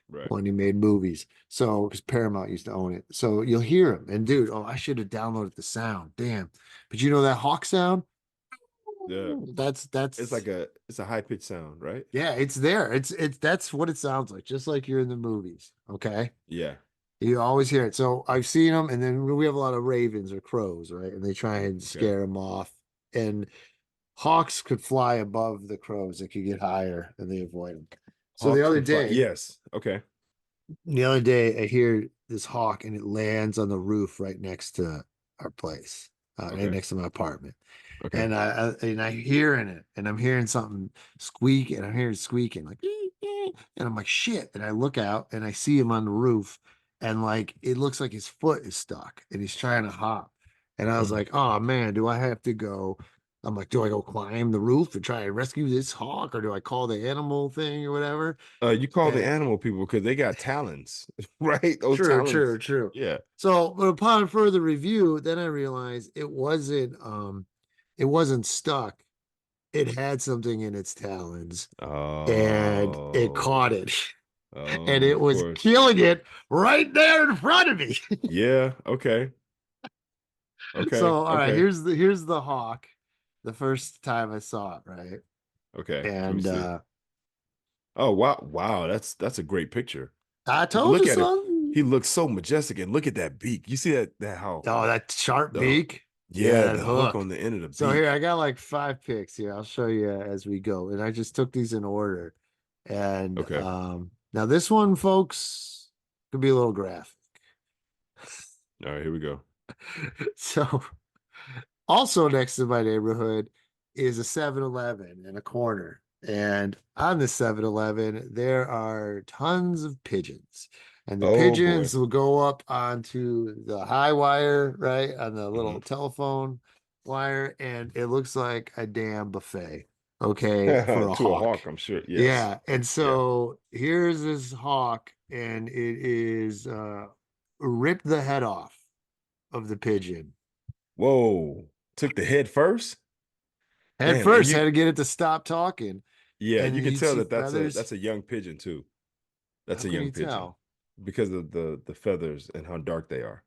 Right. when he made movies. So, because Paramount used to own it. So you'll hear him. And dude, oh, I should have downloaded the sound. Damn. But you know that hawk sound? Yeah. It's That's like it's a high pitched sound, right? yeah, it's there. It's that's what it sounds like, just like you're in the movies. Okay. Yeah. You always hear it. So I've seen them, and then we have a lot of ravens or crows, right? And they try and Okay. scare them off. And hawks could fly above the crows. They could get higher and they avoid them. So Hawks could fly. Yes. Okay. the other day, I hear this hawk and it lands on the roof right next to our place, right Okay. next to my apartment. Okay. And I hearing it, and I'm hearing something squeak, and I'm hearing squeaking like, and I'm like, shit. And I look out and I see him on the roof, and like it looks like his foot is stuck and he's trying to hop. And I was Uh, like, oh man, do I have to go? I'm like, do I go climb the roof and try and rescue this hawk, or do I call the animal thing or whatever? you call the And animal people because they got talons, right? Those true, talons. true, true. Yeah. So, but upon further review, then I realized it wasn't stuck. It had something in its talons and it caught Oh. it and Oh, it of was course. killing it right there in front of me. Yeah. Okay. So, Okay. all right, Okay. here's the hawk. The first time I saw it, right? Okay. Let me And see. Oh wow. Wow. That's a great picture. I Like told you, look at him. son. He looks so majestic and look at that beak. You see that how Oh, that sharp the beak. Yeah, yeah, that the hook on hook. the end of the So here, beak. I got like 5 picks here. I'll show you as we go. And I just took these in order. And Okay. now this one, folks, could be a little graphic. All right, here we go. So also next to my neighborhood is a 7-Eleven in a corner. And on the 7-Eleven, there are tons of pigeons. And the Oh boy. pigeons will go up onto the high wire, right? On the Hmm. little telephone wire. And it looks like a damn buffet, okay, for a To a hawk. hawk, I'm sure. Yes. Yeah. And Yeah. so here's this hawk, and it is ripped the head off of the pigeon. Whoa. Took the head first? At Damn. And first, had to get it to stop talking, yeah, and you can you'd tell see that that's a feathers. that's a young pigeon too. That's How a can young you pigeon tell? because of the feathers and how dark they are.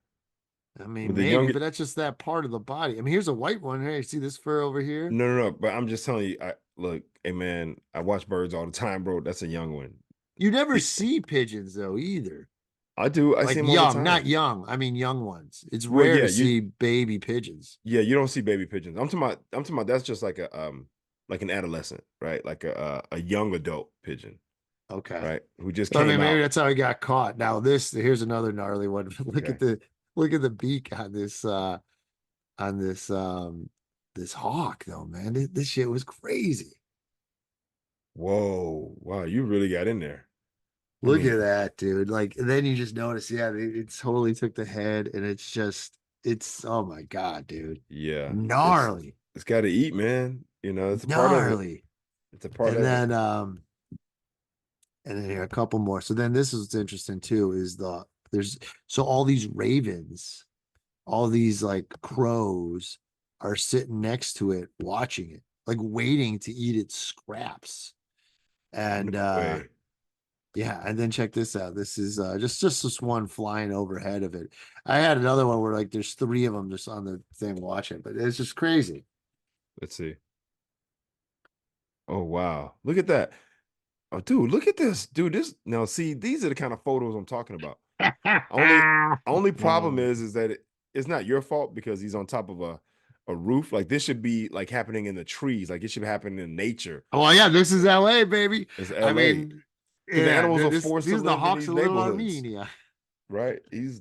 I mean, With the maybe, young but that's just that part of the body. I mean, here's a white one. Hey, see this fur over here? no, no, no. But I'm just telling you, I look, hey man, I watch birds all the time, bro. That's a young one. You never He- see pigeons though either. I do. I see Like them all the young, not time. young. I mean, young ones. It's Well, rare yeah, to see baby pigeons. you don't see baby pigeons. I'm talking about that's just like an adolescent, right? Like a young adult pigeon, Okay. right? Who just I mean, came maybe out. that's how he got caught. Now, here's another gnarly one. Look at Okay. the Look at the beak on this this hawk though, man. This shit was crazy. Whoa, wow, you really got in there. I Look mean, at that, dude. Like, and then you just notice, yeah, it totally took the head, and it's oh my God, dude. yeah, Gnarly, it's got to eat, man. You know, it's a part of it. gnarly. It's a part And of it. then here a couple more. So then this is what's interesting too, is there's so all these ravens, all these like crows are sitting next to it, watching it, like waiting to eat its scraps. No And way. yeah, and then check this out. This is just this one flying overhead of it. I had another one where like there's three of them just on the thing watching, but it's just crazy. Let's see. Oh wow, look at that. Oh, dude, look at this, dude. This now, see, these are the kind of photos I'm talking about. Only, only problem is that it's not your fault because he's on top of a roof. Like this should be like happening in the trees. Like it should happen in nature. Well, yeah, this is LA, baby. It's I LA mean, because the yeah, animals are this forced to these are the live in Hawks these of Little neighborhoods, Armenia. right?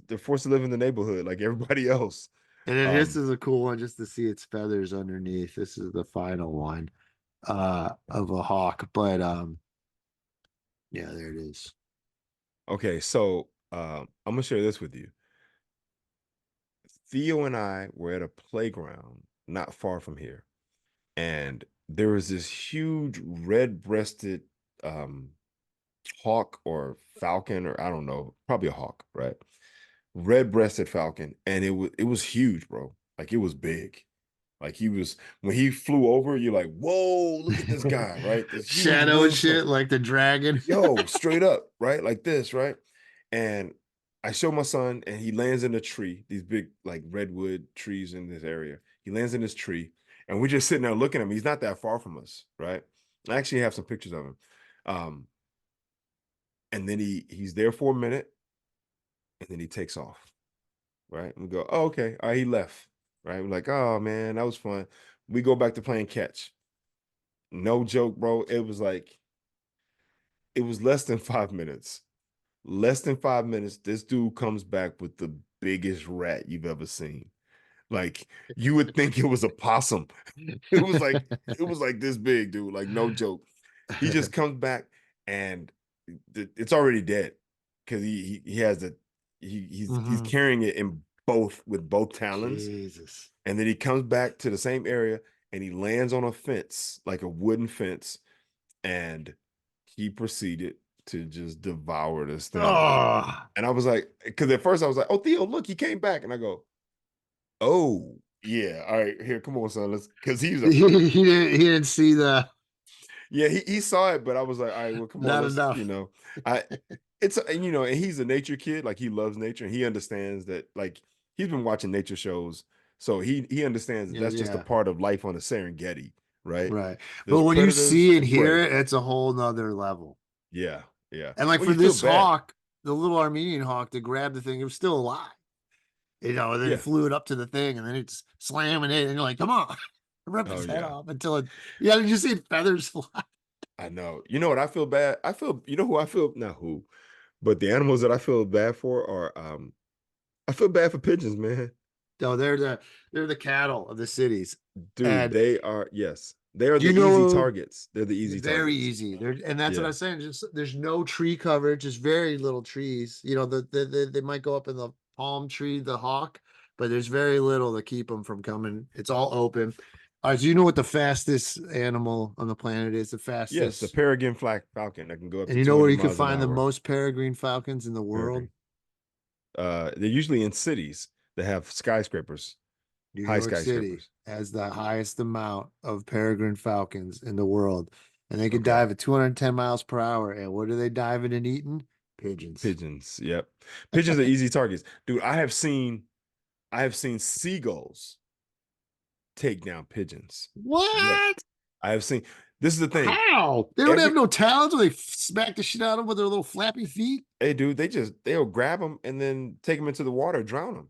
They're forced to live in the neighborhood like everybody else. And then this Um, is a cool one just to see its feathers underneath. This is the final one of a hawk. But yeah, there it is. okay, so I'm gonna share this with you. Theo and I were at a playground not far from here, and there was this huge red-breasted um hawk or falcon, or I don't know, probably a hawk, right? Red-breasted falcon, and it was huge, bro. Like it was big. Like he was when he flew over, you're like, whoa, look at this guy, right? This huge Shadow and wings shit come, like the dragon. yo, straight up, right? Like this, right? And I show my son, and he lands in a tree, these big like redwood trees in this area. He lands in this tree, and we're just sitting there looking at him. He's not that far from us, right? I actually have some pictures of him. Um, and then he's there for a minute, and then he takes off, right? And we go, oh, okay. All right, he left, right? We're like, oh man, that was fun. We go back to playing catch. No joke, bro. It was less than 5 minutes. Less than 5 minutes, this dude comes back with the biggest rat you've ever seen. Like you would think it was a possum. It was like this big, dude. Like no joke. He just comes back and it's already dead because he has the he's Mhm. carrying it in both with both talons, Jesus. and then he comes back to the same area and he lands on a fence, like a wooden fence, and he proceeded to just devour this thing. Oh, And I was like, because at first I was like, oh Theo, look, he came back, and I go, oh yeah, all right, here, come on, son, let's, because he's a he didn't see the yeah, he saw it, but I was like, all right, well, come on, not let's, enough. I it's and and he's a nature kid, like he loves nature, and he understands that, like he's been watching nature shows, so he understands that Yeah, that's just a yeah. part of life on the Serengeti, right? Right. But There's when you predators see and and hear prey. it, it's a whole nother level. Yeah, yeah. And like Well, for you feel this bad. hawk, the little Armenian hawk to grab the thing, it was still alive. And then it Yeah. flew it up to the thing and then it's slamming it and you're like, come on, rip Oh his head yeah. off until it, yeah, did you see feathers fly? I know. You know what I feel bad? I feel, you know who I feel, not who, but the animals that I feel bad for are I feel bad for pigeons, man. No, they're the cattle of the cities. Dude, And they are, yes. They are do the you easy know targets. They're the easy very targets. easy. And that's what I Yeah. was saying. Just there's no tree coverage, just very little trees. They might go up in the palm tree, the hawk, but there's very little to keep them from coming. It's all open. All right, so you know what the fastest animal on the planet is? The Yes, the fastest, peregrine falcon that can go up and to you know where 200 you can miles an find the hour. most peregrine falcons in the world? Peregrine. They're usually in cities that have skyscrapers, New high York City skyscrapers. has the highest amount of peregrine falcons in the world, and they could Okay. dive at 210 miles per hour. And what are they diving and eating? Pigeons. Pigeons. Yep. Pigeons are easy targets. Dude, I have seen seagulls take down pigeons. Yes. What? I have seen, this is the thing. How? They don't have Every no talons where they smack the shit out of them with their little flappy feet? Hey dude, they'll grab them and then take them into the water, drown them,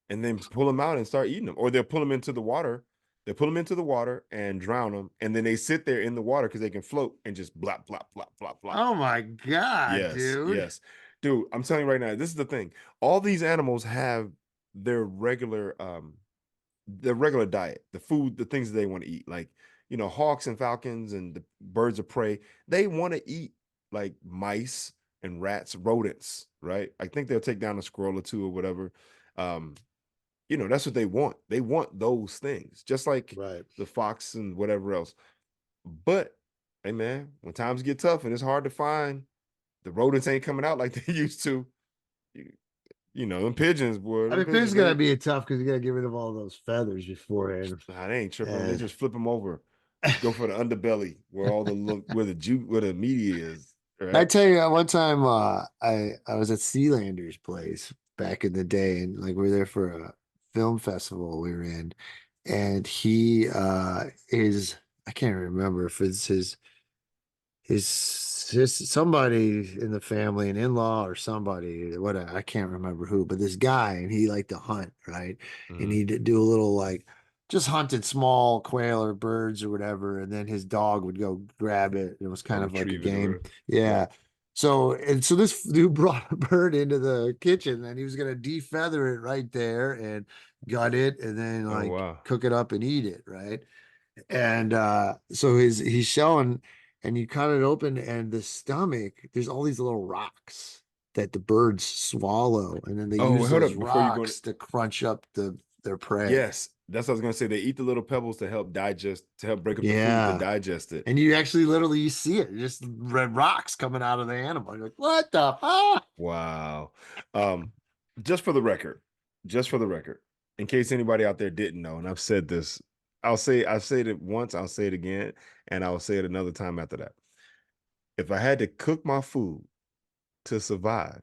and then pull them out and start eating them. Or they'll pull them into the water. They'll pull them into the water and drown them, and then they sit there in the water because they can float and just blop, blop, blop, blop, blop. Oh my God, Yes, dude. yes. Dude, I'm telling you right now, this is the thing. All these animals have their regular diet, the food, the things that they want to eat. Like, hawks and falcons and the birds of prey, they want to eat like mice and rats, rodents, right? I think they'll take down a squirrel or two or whatever. Um, that's what they want. They want those things, just like Right. the fox and whatever else. But hey man, when times get tough and it's hard to find, the rodents ain't coming out like they used to. Them pigeons, boy. I Them mean, fish pigeons, gotta be tough because you gotta get rid of all those feathers beforehand. they ain't tripping. They And just flip them over. Go for the underbelly where all the where the juice, where the meat is. I Right. tell you, one time I was at Sealander's place back in the day, and like we were there for a film festival we were in, and he is I can't remember if it's his somebody in the family, an in-law or somebody, what I can't remember who, but this guy, and he liked to hunt, right? And Mm-hmm. he'd do a little like just hunted small quail or birds or whatever, and then his dog would go grab it. It was kind of like a Retrieve it or game. whatever. Yeah. So this dude brought a bird into the kitchen and he was gonna defeather it right there and gut it and then Oh like wow. cook it up and eat it, right? And so he's showing, and you cut it open, and the stomach, there's all these little rocks that the birds swallow, and then they Oh, use wait, hold those up before you go. rocks to crunch up their prey. Yes, that's what I was gonna say. They eat the little pebbles to help digest, to help break up the food to Yeah. digest it. And you actually literally you see it, just red rocks coming out of the animal. You're like, what the fuck? Wow. Um, just for the record, in case anybody out there didn't know, and I've said this, I've said it once, I'll say it again, and I'll say it another time after that. If I had to cook my food to survive,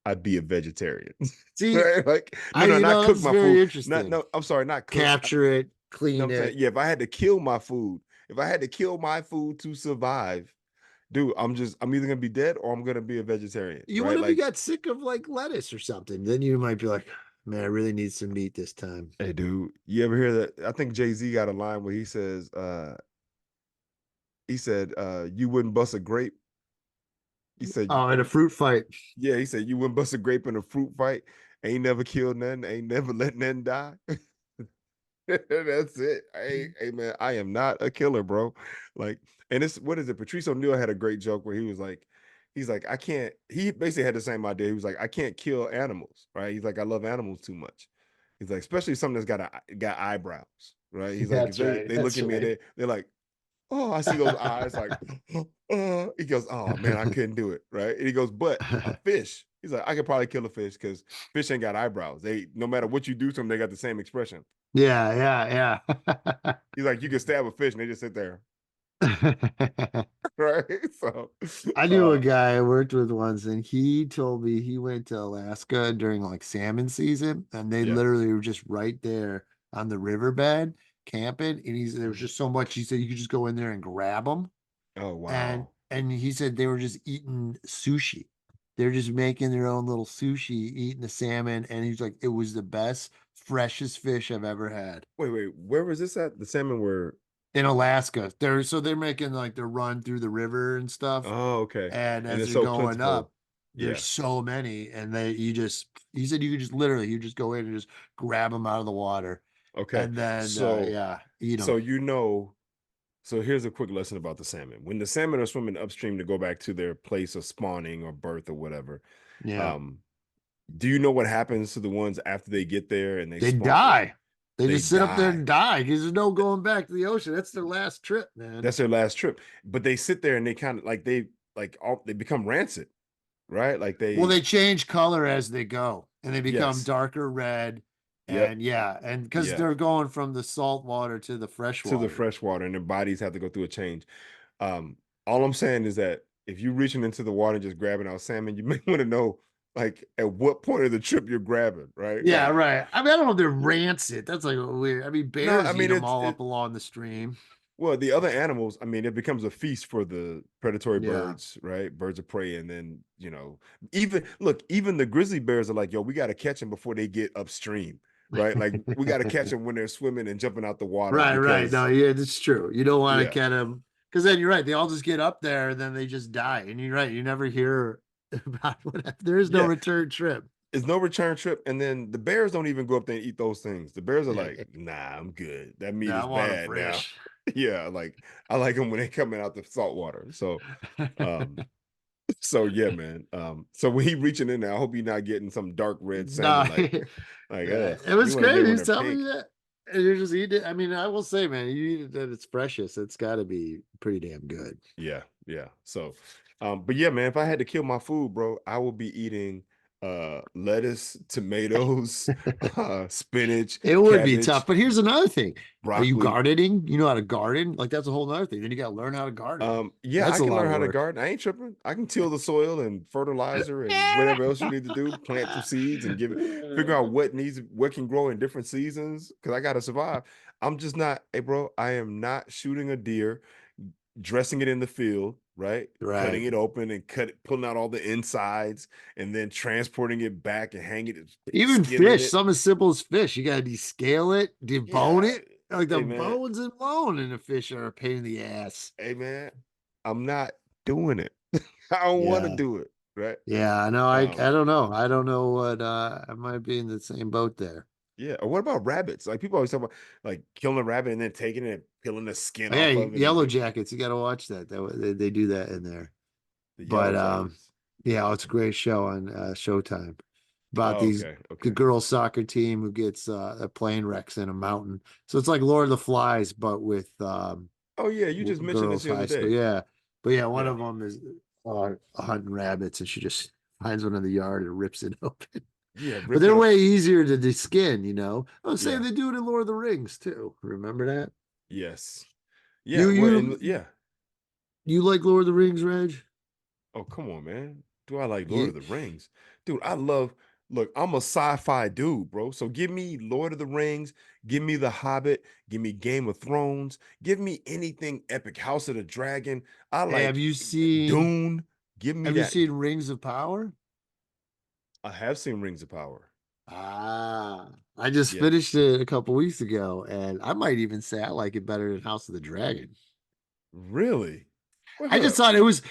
I'd be a vegetarian. See, Right? Like, no, not cook that's my very food. interesting. No, I'm sorry, not cook. Capture it, No, clean I'm saying, it. yeah, if I had to kill my food, if I had to kill my food to survive, dude, I'm either gonna be dead or I'm gonna be a vegetarian, You what right? if you Like, got sick of like lettuce or something? Then you might be like, man, I really need some meat this time. hey, dude, you ever hear that? I think Jay-Z got a line where he said, you wouldn't bust a grape. He said, Oh, in a fruit fight. yeah, he said, you wouldn't bust a grape in a fruit fight. Ain't never killed nothing, ain't never let nothing die. That's it. Hey man, I am not a killer, bro. Like, and it's what is it? Patrice O'Neal had a great joke where he's like, I can't. He basically had the same idea. He was like, I can't kill animals, right? He's like, I love animals too much. He's like, especially something that's got eyebrows, right? He's like, if That's they right. they look That's at me and right. they're like, oh, I see those eyes, like, he goes, oh man, I couldn't do it, right? And he goes, but a fish. He's like, I could probably kill a fish because fish ain't got eyebrows. They no matter what you do to them, they got the same expression. Yeah, He's like, you can stab a fish and they just sit there. yeah. Right. So I knew a guy I worked with once, and he told me he went to Alaska during like salmon season, and they yeah. literally were just right there on the riverbed camping. And there was just so much. He said you could just go in there and grab them, Oh and wow. he said they were just eating sushi. They're just making their own little sushi, eating the salmon, and he's like, it was the best, freshest fish I've ever had. Wait. Where was this at? The salmon were In Alaska. They're making like the run through the river and stuff. oh, okay. And And as it's they're so going plentiful. up, there's Yeah. so many, and he said you could just literally you just go in and just grab them out of the water, Okay. and then So yeah, eat them. so you know, so here's a quick lesson about the salmon. When the salmon are swimming upstream to go back to their place of spawning or birth or whatever, Yeah, um, do you know what happens to the ones after they get there and they they spawn? die. They They just sit up there die. and die because there's no going back to the ocean. That's their last trip, man. That's their last trip. But they sit there and they kind of they become rancid, right? Like Well, they they change color as they go, and they become yes. darker red. Yep. And yeah, and because Yeah. they're going from the salt water to the fresh To the water. fresh water and their bodies have to go through a change. All I'm saying is that if you're reaching into the water and just grabbing out salmon, you may want to know like at what point of the trip you're grabbing, right? Yeah, Like, right. I mean, I don't know if they're rancid. That's like weird. I mean, no, I bears eat mean them it's all it up along the stream. well, the other animals, I mean, it becomes a feast for the predatory Yeah. birds, right? Birds of prey, and then even the grizzly bears are like, yo, we got to catch them before they get upstream, right? Like we got to catch them when they're swimming and jumping out the water Right. No, because yeah, that's true. You don't want to yeah, get them because then you're right. They all just get up there and then they just die. And you're right. You never hear about what there is no yeah, return trip. It's no return trip. And then the bears don't even go up there and eat those things. The bears are Yeah. like, nah, I'm good. That meat No, I is want them bad now. fresh. Yeah, like I like them when they coming out the salt water. Um, so yeah, man. So when he reaching in there, I hope he's not getting some dark red No, salmon. Ugh, it you was want to get great. one He's of telling me pink. that. And you're just eating it. I mean, I will say, man, you eat it at its freshest. It's got to be pretty damn good. Yeah, yeah. So, but yeah, man, if I had to kill my food, bro, I would be eating lettuce, tomatoes, spinach, It would be tough. cabbage, But here's another thing. Are you broccoli. gardening? You know how to garden? Like that's a whole nother thing. Then you got to learn how to garden. Yeah, I That's a can lot learn of how to work. garden. I ain't tripping. I can till the soil and fertilizer and whatever else you need to do, plant some seeds and figure out what can grow in different seasons because I gotta survive. I'm just not, hey bro, I am not shooting a deer, dressing it in the field, right? Right. Cutting it open and pulling out all the insides and then transporting it back and hanging it, Even skinning fish, it. something as simple as fish. You got to descale it, debone Yeah. it. Like the Hey man, bones and bone in the fish are a pain in the ass. hey man, I'm not doing it. I don't want to Yeah. do it, right? Yeah, I know. I Um, don't know. I don't know what I might be in the same boat there. yeah. Or what about rabbits? Like people always talk about like killing a rabbit and then taking it and peeling the skin Oh, yeah, off of it and Yellow do Jackets. You got to watch that. They do that in there. the yellow But jackets. yeah, it's a great show on Showtime about Oh, these okay, the okay. girls soccer team who gets a plane wrecks in a mountain. So it's like Lord of the Flies, but with Oh yeah, you just mentioned this girls the other high school. day. Yeah, but yeah, one Yeah. of them is hunting rabbits, and she just finds one in the yard and rips it open. Yeah, But rip it they're up. way easier to skin, you know. I'm saying Yeah. they do it in Lord of the Rings too. Remember that? Yes. Yeah. You Well, you and yeah. you like Lord of the Rings, Reg? Oh, come on, man. Do I like Lord You, of the Rings? Dude, look, I'm a sci-fi dude, bro. So give me Lord of the Rings, give me The Hobbit, give me Game of Thrones, give me anything epic. House of the Dragon. I hey, like Dune. Give me have you that. seen Rings of Power? I have seen Rings of Power. Ah, I just Yeah. finished it a couple weeks ago, and I might even say I like it better than House of the Dragon. Really? Well, I just hold thought it was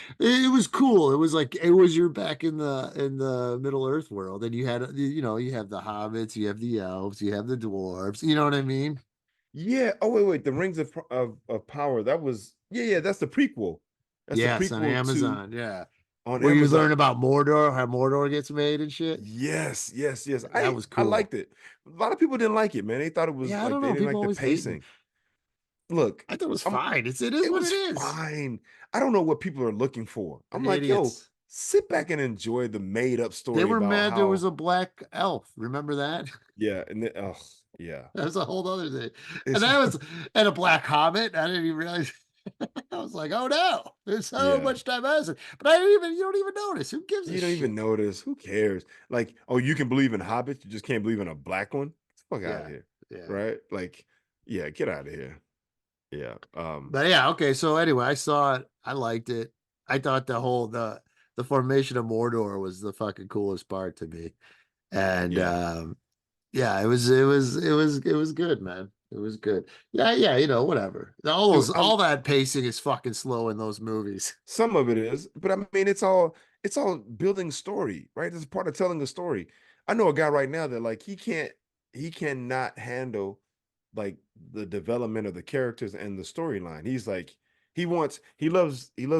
cool. It was like it was you're back in the Middle Earth world, and you had you know you have the hobbits, you have the elves, you have the dwarves. You know what I mean? Yeah. Oh, wait. The Rings of Power. That was yeah, that's the prequel. That's the Yes, on prequel to Amazon. Yeah, on where you Amazon. learn about Mordor, how Mordor gets made and shit. Yes, yes, yes. That was I cool. liked it. A lot of people didn't like it, man. They thought it was Yeah, I like don't they know. didn't People like the always hating. pacing. Look, I thought it was I'm fine. It is it what was it is. fine. I don't know what people are looking for. I'm like, yo, Idiots. sit back and enjoy the made up They story were about mad there was how a black elf. Remember that? yeah, and then, oh yeah. That was a whole other thing. And It's that was and a black hobbit. I didn't even realize. I was like, oh no, there's so yeah. much diversity. But I didn't even you don't even notice. Who gives a You don't even shit? notice. Who cares? Like, oh, you can believe in hobbits, you just can't believe in a black one. Get the fuck out of Yeah, here. yeah. Right? Like, yeah, get out of here. Yeah. But yeah, okay. So anyway, I saw it. I liked it. I thought the formation of Mordor was the fucking coolest part to me. And Yeah. yeah, it was good, man. It was good. Yeah, yeah, whatever. Dude, All that pacing is fucking slow in those movies. some of it is, but I mean, it's all building story, right? It's part of telling a story. I know a guy right now that like he cannot handle like the development of the characters and the storyline. He's like he loves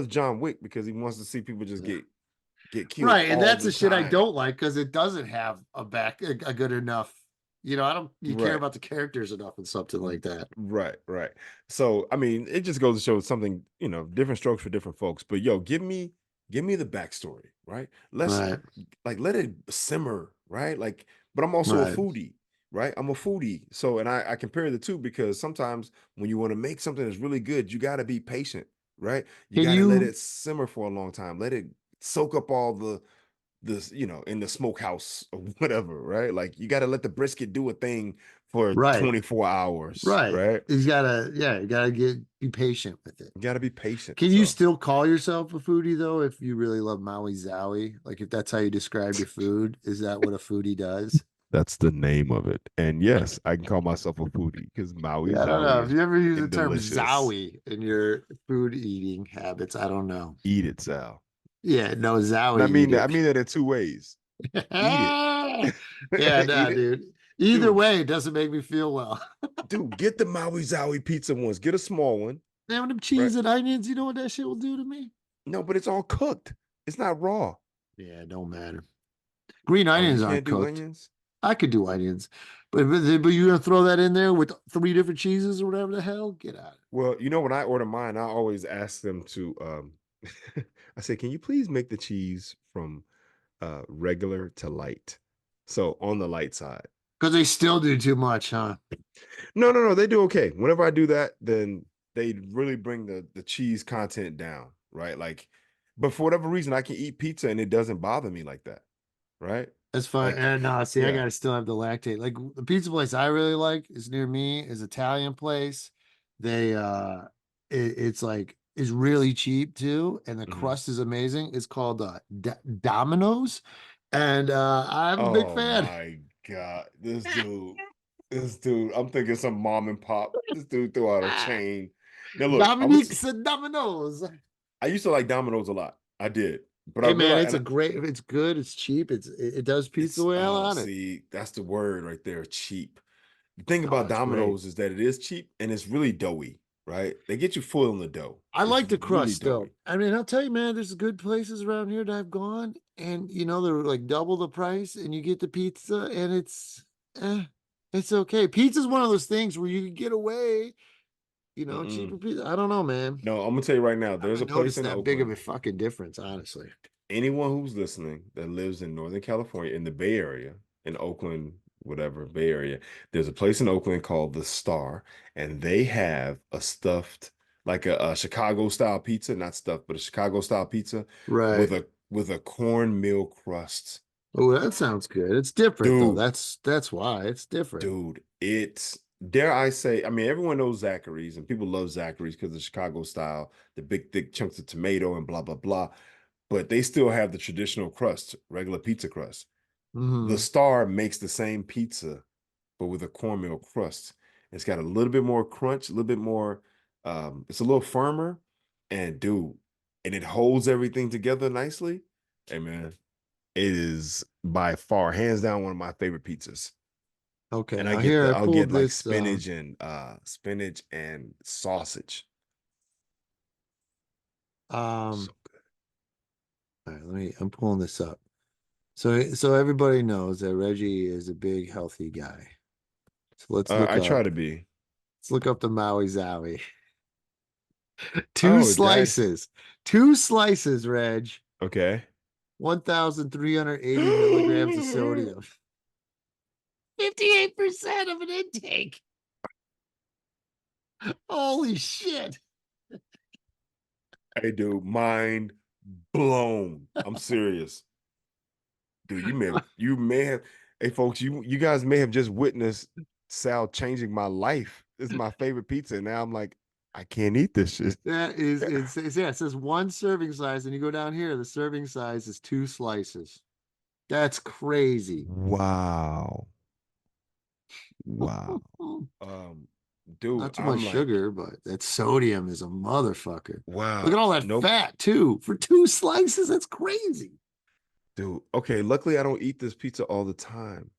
John Wick because he wants to see people just Yeah. get killed Right, and all that's the the shit I time. don't like because it doesn't have a good enough. I don't you care Right. about the characters enough in something like that. Right, right. So, I mean, it just goes to show something, different strokes for different folks. But yo, give me the backstory, right? Let's Right, like let it simmer, right? Like, but I'm also a right. foodie, right? I'm a foodie. So, and I compare the two because sometimes when you want to make something that's really good, you got to be patient, right? You Can got to let you it simmer for a long time. Let it soak up all the this, in the smokehouse or whatever, right? Like you got to let the brisket do a thing for right, 24 hours, right? right? You gotta be patient with it. You got to be patient. Can you So still call yourself a foodie though if you really love Maui Zowie? Like if that's how you describe your food, is that what a foodie does? that's the name of it. And yes, I can call myself a foodie because Maui Yeah, I don't Zowie know. If is you ever use the fucking term delicious. Zowie in your food eating habits, I don't know. Eat it, Sal. Yeah, no, And Zowie, eat I it. mean that in two ways. Eat it. Yeah, Eat nah, it. dude. Either Dude, way, it doesn't make me feel well. dude, get the Maui Zowie pizza ones. Get a small one, Damn them right? cheese and onions, you know what that shit will do to me? No, but it's all cooked. It's not raw. Yeah, it don't matter. Green Oh, you onions aren't can't do cooked. onions? I could do onions, but you're gonna throw that in there with 3 different cheeses or whatever the hell? Get out of it. Well, when I order mine, I always ask them to I say, "Can you please make the cheese from regular to light?" So on the light side. Because they still do too much, huh? No, no, no, they do okay. Whenever I do that, then they really bring the cheese content down, right? Like, but for whatever reason, I can eat pizza and it doesn't bother me like that, right? That's fine. Like, And no, see, I yeah. gotta still have the lactate. Like the pizza place I really like is near me, is Italian place. They it's like is really cheap too, and the Mhm. crust is amazing. It's called Domino's, and I'm a big Oh fan. my God. This dude, I'm thinking some mom and pop. This dude threw out a chain. Now look, Dominique's Domino's. I used to like Domino's a lot. I did. But I Hey man, realized it's a great, it's good, it's cheap, it does pizza well on it. see, that's the word right there, cheap. The thing Oh, about it's great. Domino's is that it is cheap and it's really doughy, right? They get you full on the dough. I It's like the really crust doughy. though. I mean, I'll tell you, man, there's good places around here that I've gone, and they're like double the price, and you get the pizza, and eh, it's okay. Pizza's one of those things where you can get away, cheaper Mm-mm. pizza. I don't know, man. No, I'm gonna tell you right now, I there's a haven't place noticed in that big of a Oakland. fucking difference, honestly. Anyone who's listening that lives in Northern California, in the Bay Area, in Oakland, whatever, Bay Area, there's a place in Oakland called The Star, and they have a stuffed, like a Chicago style pizza, not stuffed, but a Chicago style pizza Right. with a cornmeal crust. Oh, that sounds good. It's different though. Dude, That's why it's different. it's dare I say, I mean, everyone knows Zachary's and people love Zachary's because of the Chicago style, the big thick chunks of tomato and blah blah blah. But they still have the traditional crust, regular pizza crust. The Hmm. Star makes the same pizza, but with a cornmeal crust. It's got a little bit more crunch, a little bit more, it's a little firmer, and dude, and it holds everything together nicely. Hey man, it is by far, hands down, one of my favorite pizzas. Okay, And now here I I'll pulled get like this. spinach and sausage. Um, So good. all right, I'm pulling this up. So everybody knows that Reggie is a big healthy guy. So I try to be. let's look up the Maui Zowie. Two Oh, that slices. Two slices, Reg. okay. 1,380 milligrams of sodium. 58% of an intake. Holy shit. Hey, dude, mind blown. I'm serious. Dude, you may have, hey folks, you guys may have just witnessed Sal changing my life. This is my favorite pizza. And now I'm like, I can't eat this shit. That is yeah, it says one serving size, and you go down here, the serving size is 2 slices. That's crazy. Wow. Wow. Dude, Not too much I'm like, sugar, but that sodium is a motherfucker. Look wow. at all that Nope. fat too for 2 slices. That's crazy. Dude. Okay, luckily I don't eat this pizza all the time.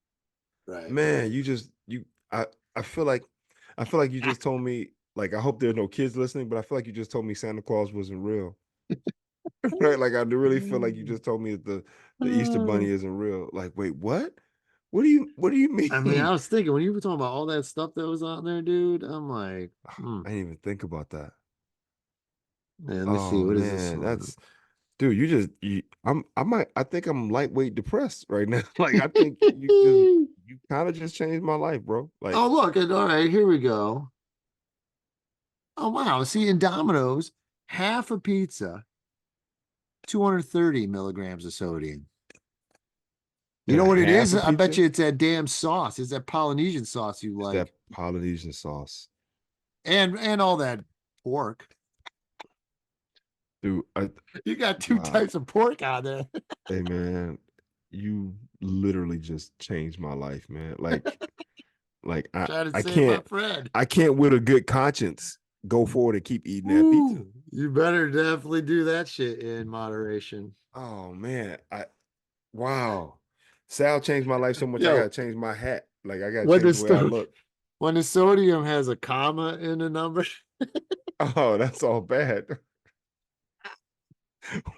Right. Man, I I feel like you just told me, like, I hope there's no kids listening, but I feel like you just told me Santa Claus wasn't real. Right? Like I do really feel like you just told me that the Easter bunny isn't real. Like, wait, what? What do you I mean, I mean? was thinking when you were talking about all that stuff that was on there, dude. I'm like, I didn't even think about that. man, let me see. Oh What is this man, one? that's dude, I think I'm lightweight depressed right now. Like I think you kind of just changed my life, bro. Like Oh, look, and all right, here we go. Oh, wow. See, in Domino's, half a pizza, 230 milligrams of sodium. You know what it half is? a I bet pizza you it's that damn sauce. It's that Polynesian sauce you is that like. Polynesian sauce. And all that pork. Dude, You got two wow. types of pork on there. Hey man, you literally just changed my life, man. Like Trying to save my friend. I can't with a good conscience go forward and keep eating that pizza. Ooh, you better definitely do that shit in moderation. Oh man, I wow. Sal changed my life so much. I Yo, gotta change my hat. Like I gotta when change the the way I sto- look. when the sodium has a comma in the number, Oh, that's all bad.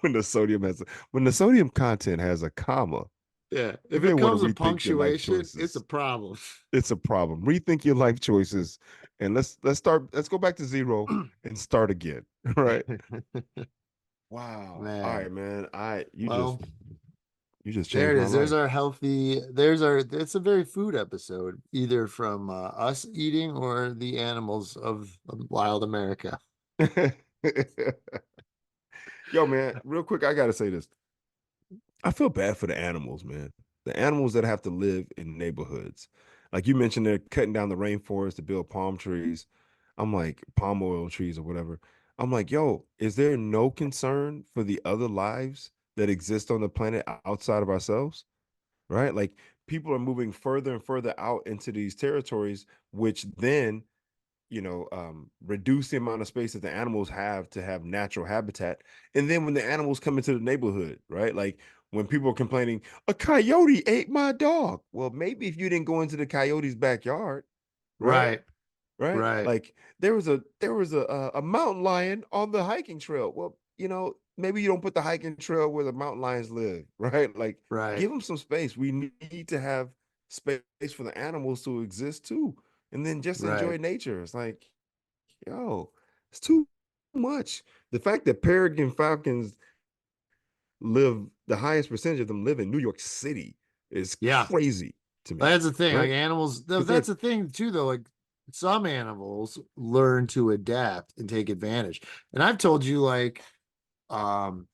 when the sodium content has a comma, yeah, you if may it want to comes with rethink your life punctuation, it's a choices. problem. It's a problem. Rethink your life choices, and let's go back to zero and start again. Right? Wow. All Man, right, man. well, You just there changed it my is. There's life. our healthy. There's our. It's a very food episode, either from us eating or the animals of wild America. Yo, man, real quick, I gotta say this. I feel bad for the animals, man. The animals that have to live in neighborhoods. Like you mentioned, they're cutting down the rainforest to build palm trees. I'm like, palm oil trees or whatever. I'm like, yo, is there no concern for the other lives that exist on the planet outside of ourselves? Right? Like people are moving further and further out into these territories, which then reduce the amount of space that the animals have to have natural habitat. And then when the animals come into the neighborhood, right? Like when people are complaining, a coyote ate my dog. Well, maybe if you didn't go into the coyote's backyard, right? Right. Right? Right. Like there was a mountain lion on the hiking trail. Well, maybe you don't put the hiking trail where the mountain lions live, right? Like Right. give them some space. We need to have space for the animals to exist too. And then just Right. enjoy nature. It's like, yo, it's too much. The fact that peregrine falcons the highest percentage of them live in New York City is Yeah. crazy to me, That's the thing. Like right? animals, Because that's they're the thing too, though. Like some animals learn to adapt and take advantage. And I've told you, like, um,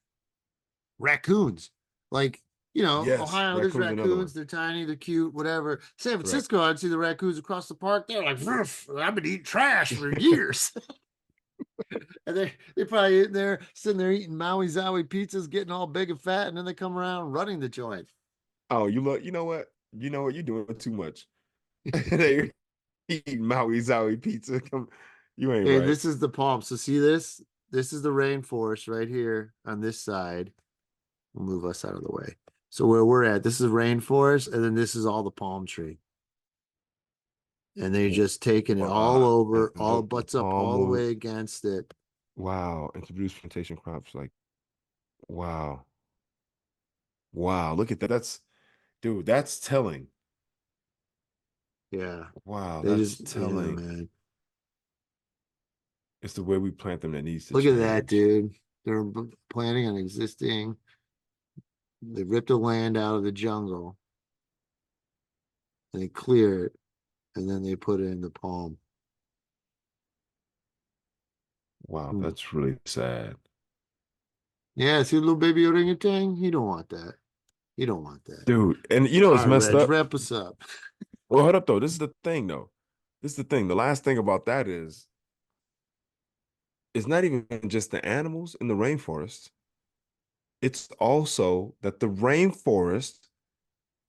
raccoons. Like, yes, Ohio, there's raccoons another raccoons. one, They're tiny, they're cute, whatever. San right? Francisco, I'd see the raccoons across the park. They're like, "Ruff, I've been eating trash for years." And they probably in there sitting there eating Maui Zowie pizzas, getting all big and fat, and then they come around running the joint. Oh, you know what, you're doing too much. They eating Maui Zowie pizza. You ain't Hey, right. this is the palm. So see this? This is the rainforest right here on this side. We'll move us out of the way. So where we're at, this is rainforest, and then this is all the palm tree. And they're just taking it all Wow, over, and all the butts up palm all the will way against it. wow, introduce plantation crops. Like wow, wow, look at that. Dude, that's telling. Yeah. Wow, They that's just, yeah, telling. man. It's the way we plant them that needs to Look at that, change. dude. They're planting on existing, they ripped the land out of the jungle, and they clear it, and then they put it in the palm. Wow, Hmm. that's really sad. Yeah, see little baby orangutan? You don't want that. You don't want that. Dude, and All it's right, messed Reg, up. wrap us up. Well, hold up though. This is the thing though. This is the thing. The last thing about that is it's not even just the animals in the rainforest. It's also that the rainforest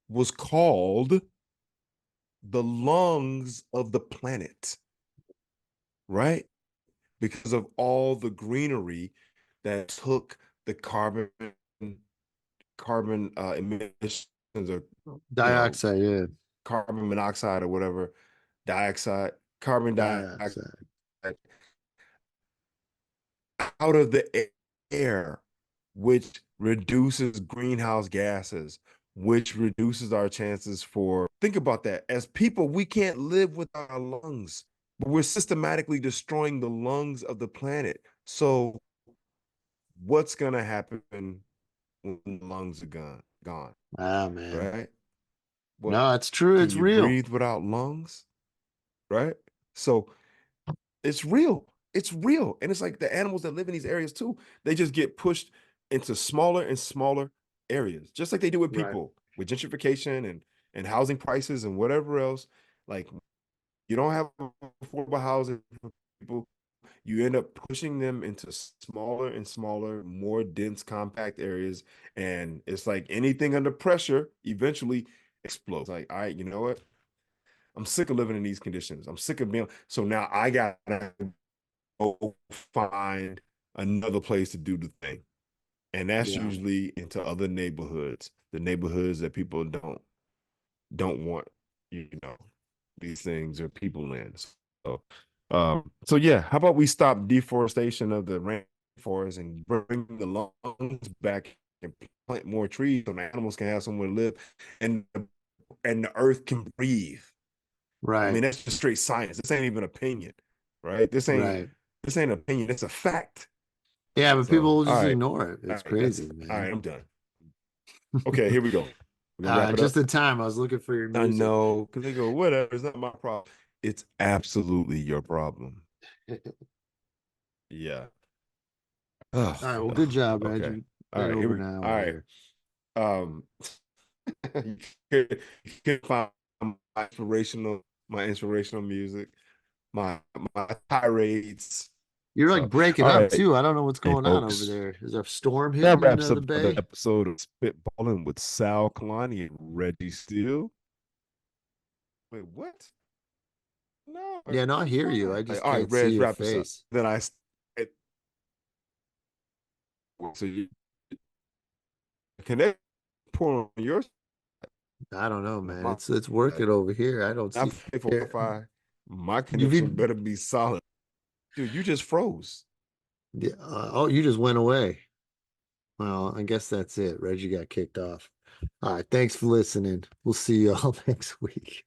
was called the lungs of the planet, right? Because of all the greenery that took the carbon emissions or you know Dioxide, yeah. carbon monoxide or whatever, dioxide, carbon dioxide Dioxide. out of the air, which reduces greenhouse gases, which reduces our chances for. Think about that. As people, we can't live with our lungs, but we're systematically destroying the lungs of the planet. So, what's going to happen when the lungs are gone, Ah, man. right? What No, it's true. can It's you real. breathe without lungs, right? So, it's real. It's real. And it's like the animals that live in these areas too, they just get pushed into smaller and smaller areas, just like they do with Right. people with gentrification and housing prices and whatever else. Like you don't have affordable housing for people, you end up pushing them into smaller and smaller, more dense, compact areas. And it's like anything under pressure eventually explodes. Like, all right, you know what? I'm sick of living in these conditions. I'm sick of being so now I gotta go find another place to do the thing. And that's Yeah. usually into other neighborhoods the neighborhoods that people don't want, these things or people in. So yeah, how about we stop deforestation of the rainforest and bring the lungs back and plant more trees so the animals can have somewhere to live and the earth can breathe. I Right. mean, that's just straight science. This ain't even opinion, right? This ain't opinion. It's a fact. Yeah, but people will all just right, ignore it. It's crazy, man. all right. I'm done. Okay, here we go. We're gonna wrap it Just up. in time. I was looking for your I music. know, because they go, whatever, it's not my problem. It's absolutely your problem. Yeah. All right. Well, good job, Reg. Okay. You've All been right. over an hour All right. here. You can find my inspirational music, my tirades. You're like breaking all up right. too. I don't know what's Hey, going on over folks. there. Is there a storm That hitting wraps the up another bay? episode of Spitballin with Sal Kalani and Reggie Steele. Wait, what? No. Yeah, no, I hear you. I All just right, can't see Reg, your wrap us up. face. Then so you can they pour on yours? I don't know, man. It's working over here. I don't I'm see for here. Wi-Fi. My You connection better be solid. Dude, you just froze. Yeah, oh, you just went away. Well, I guess that's it. Reggie got kicked off. All right. Thanks for listening. We'll see you all next week.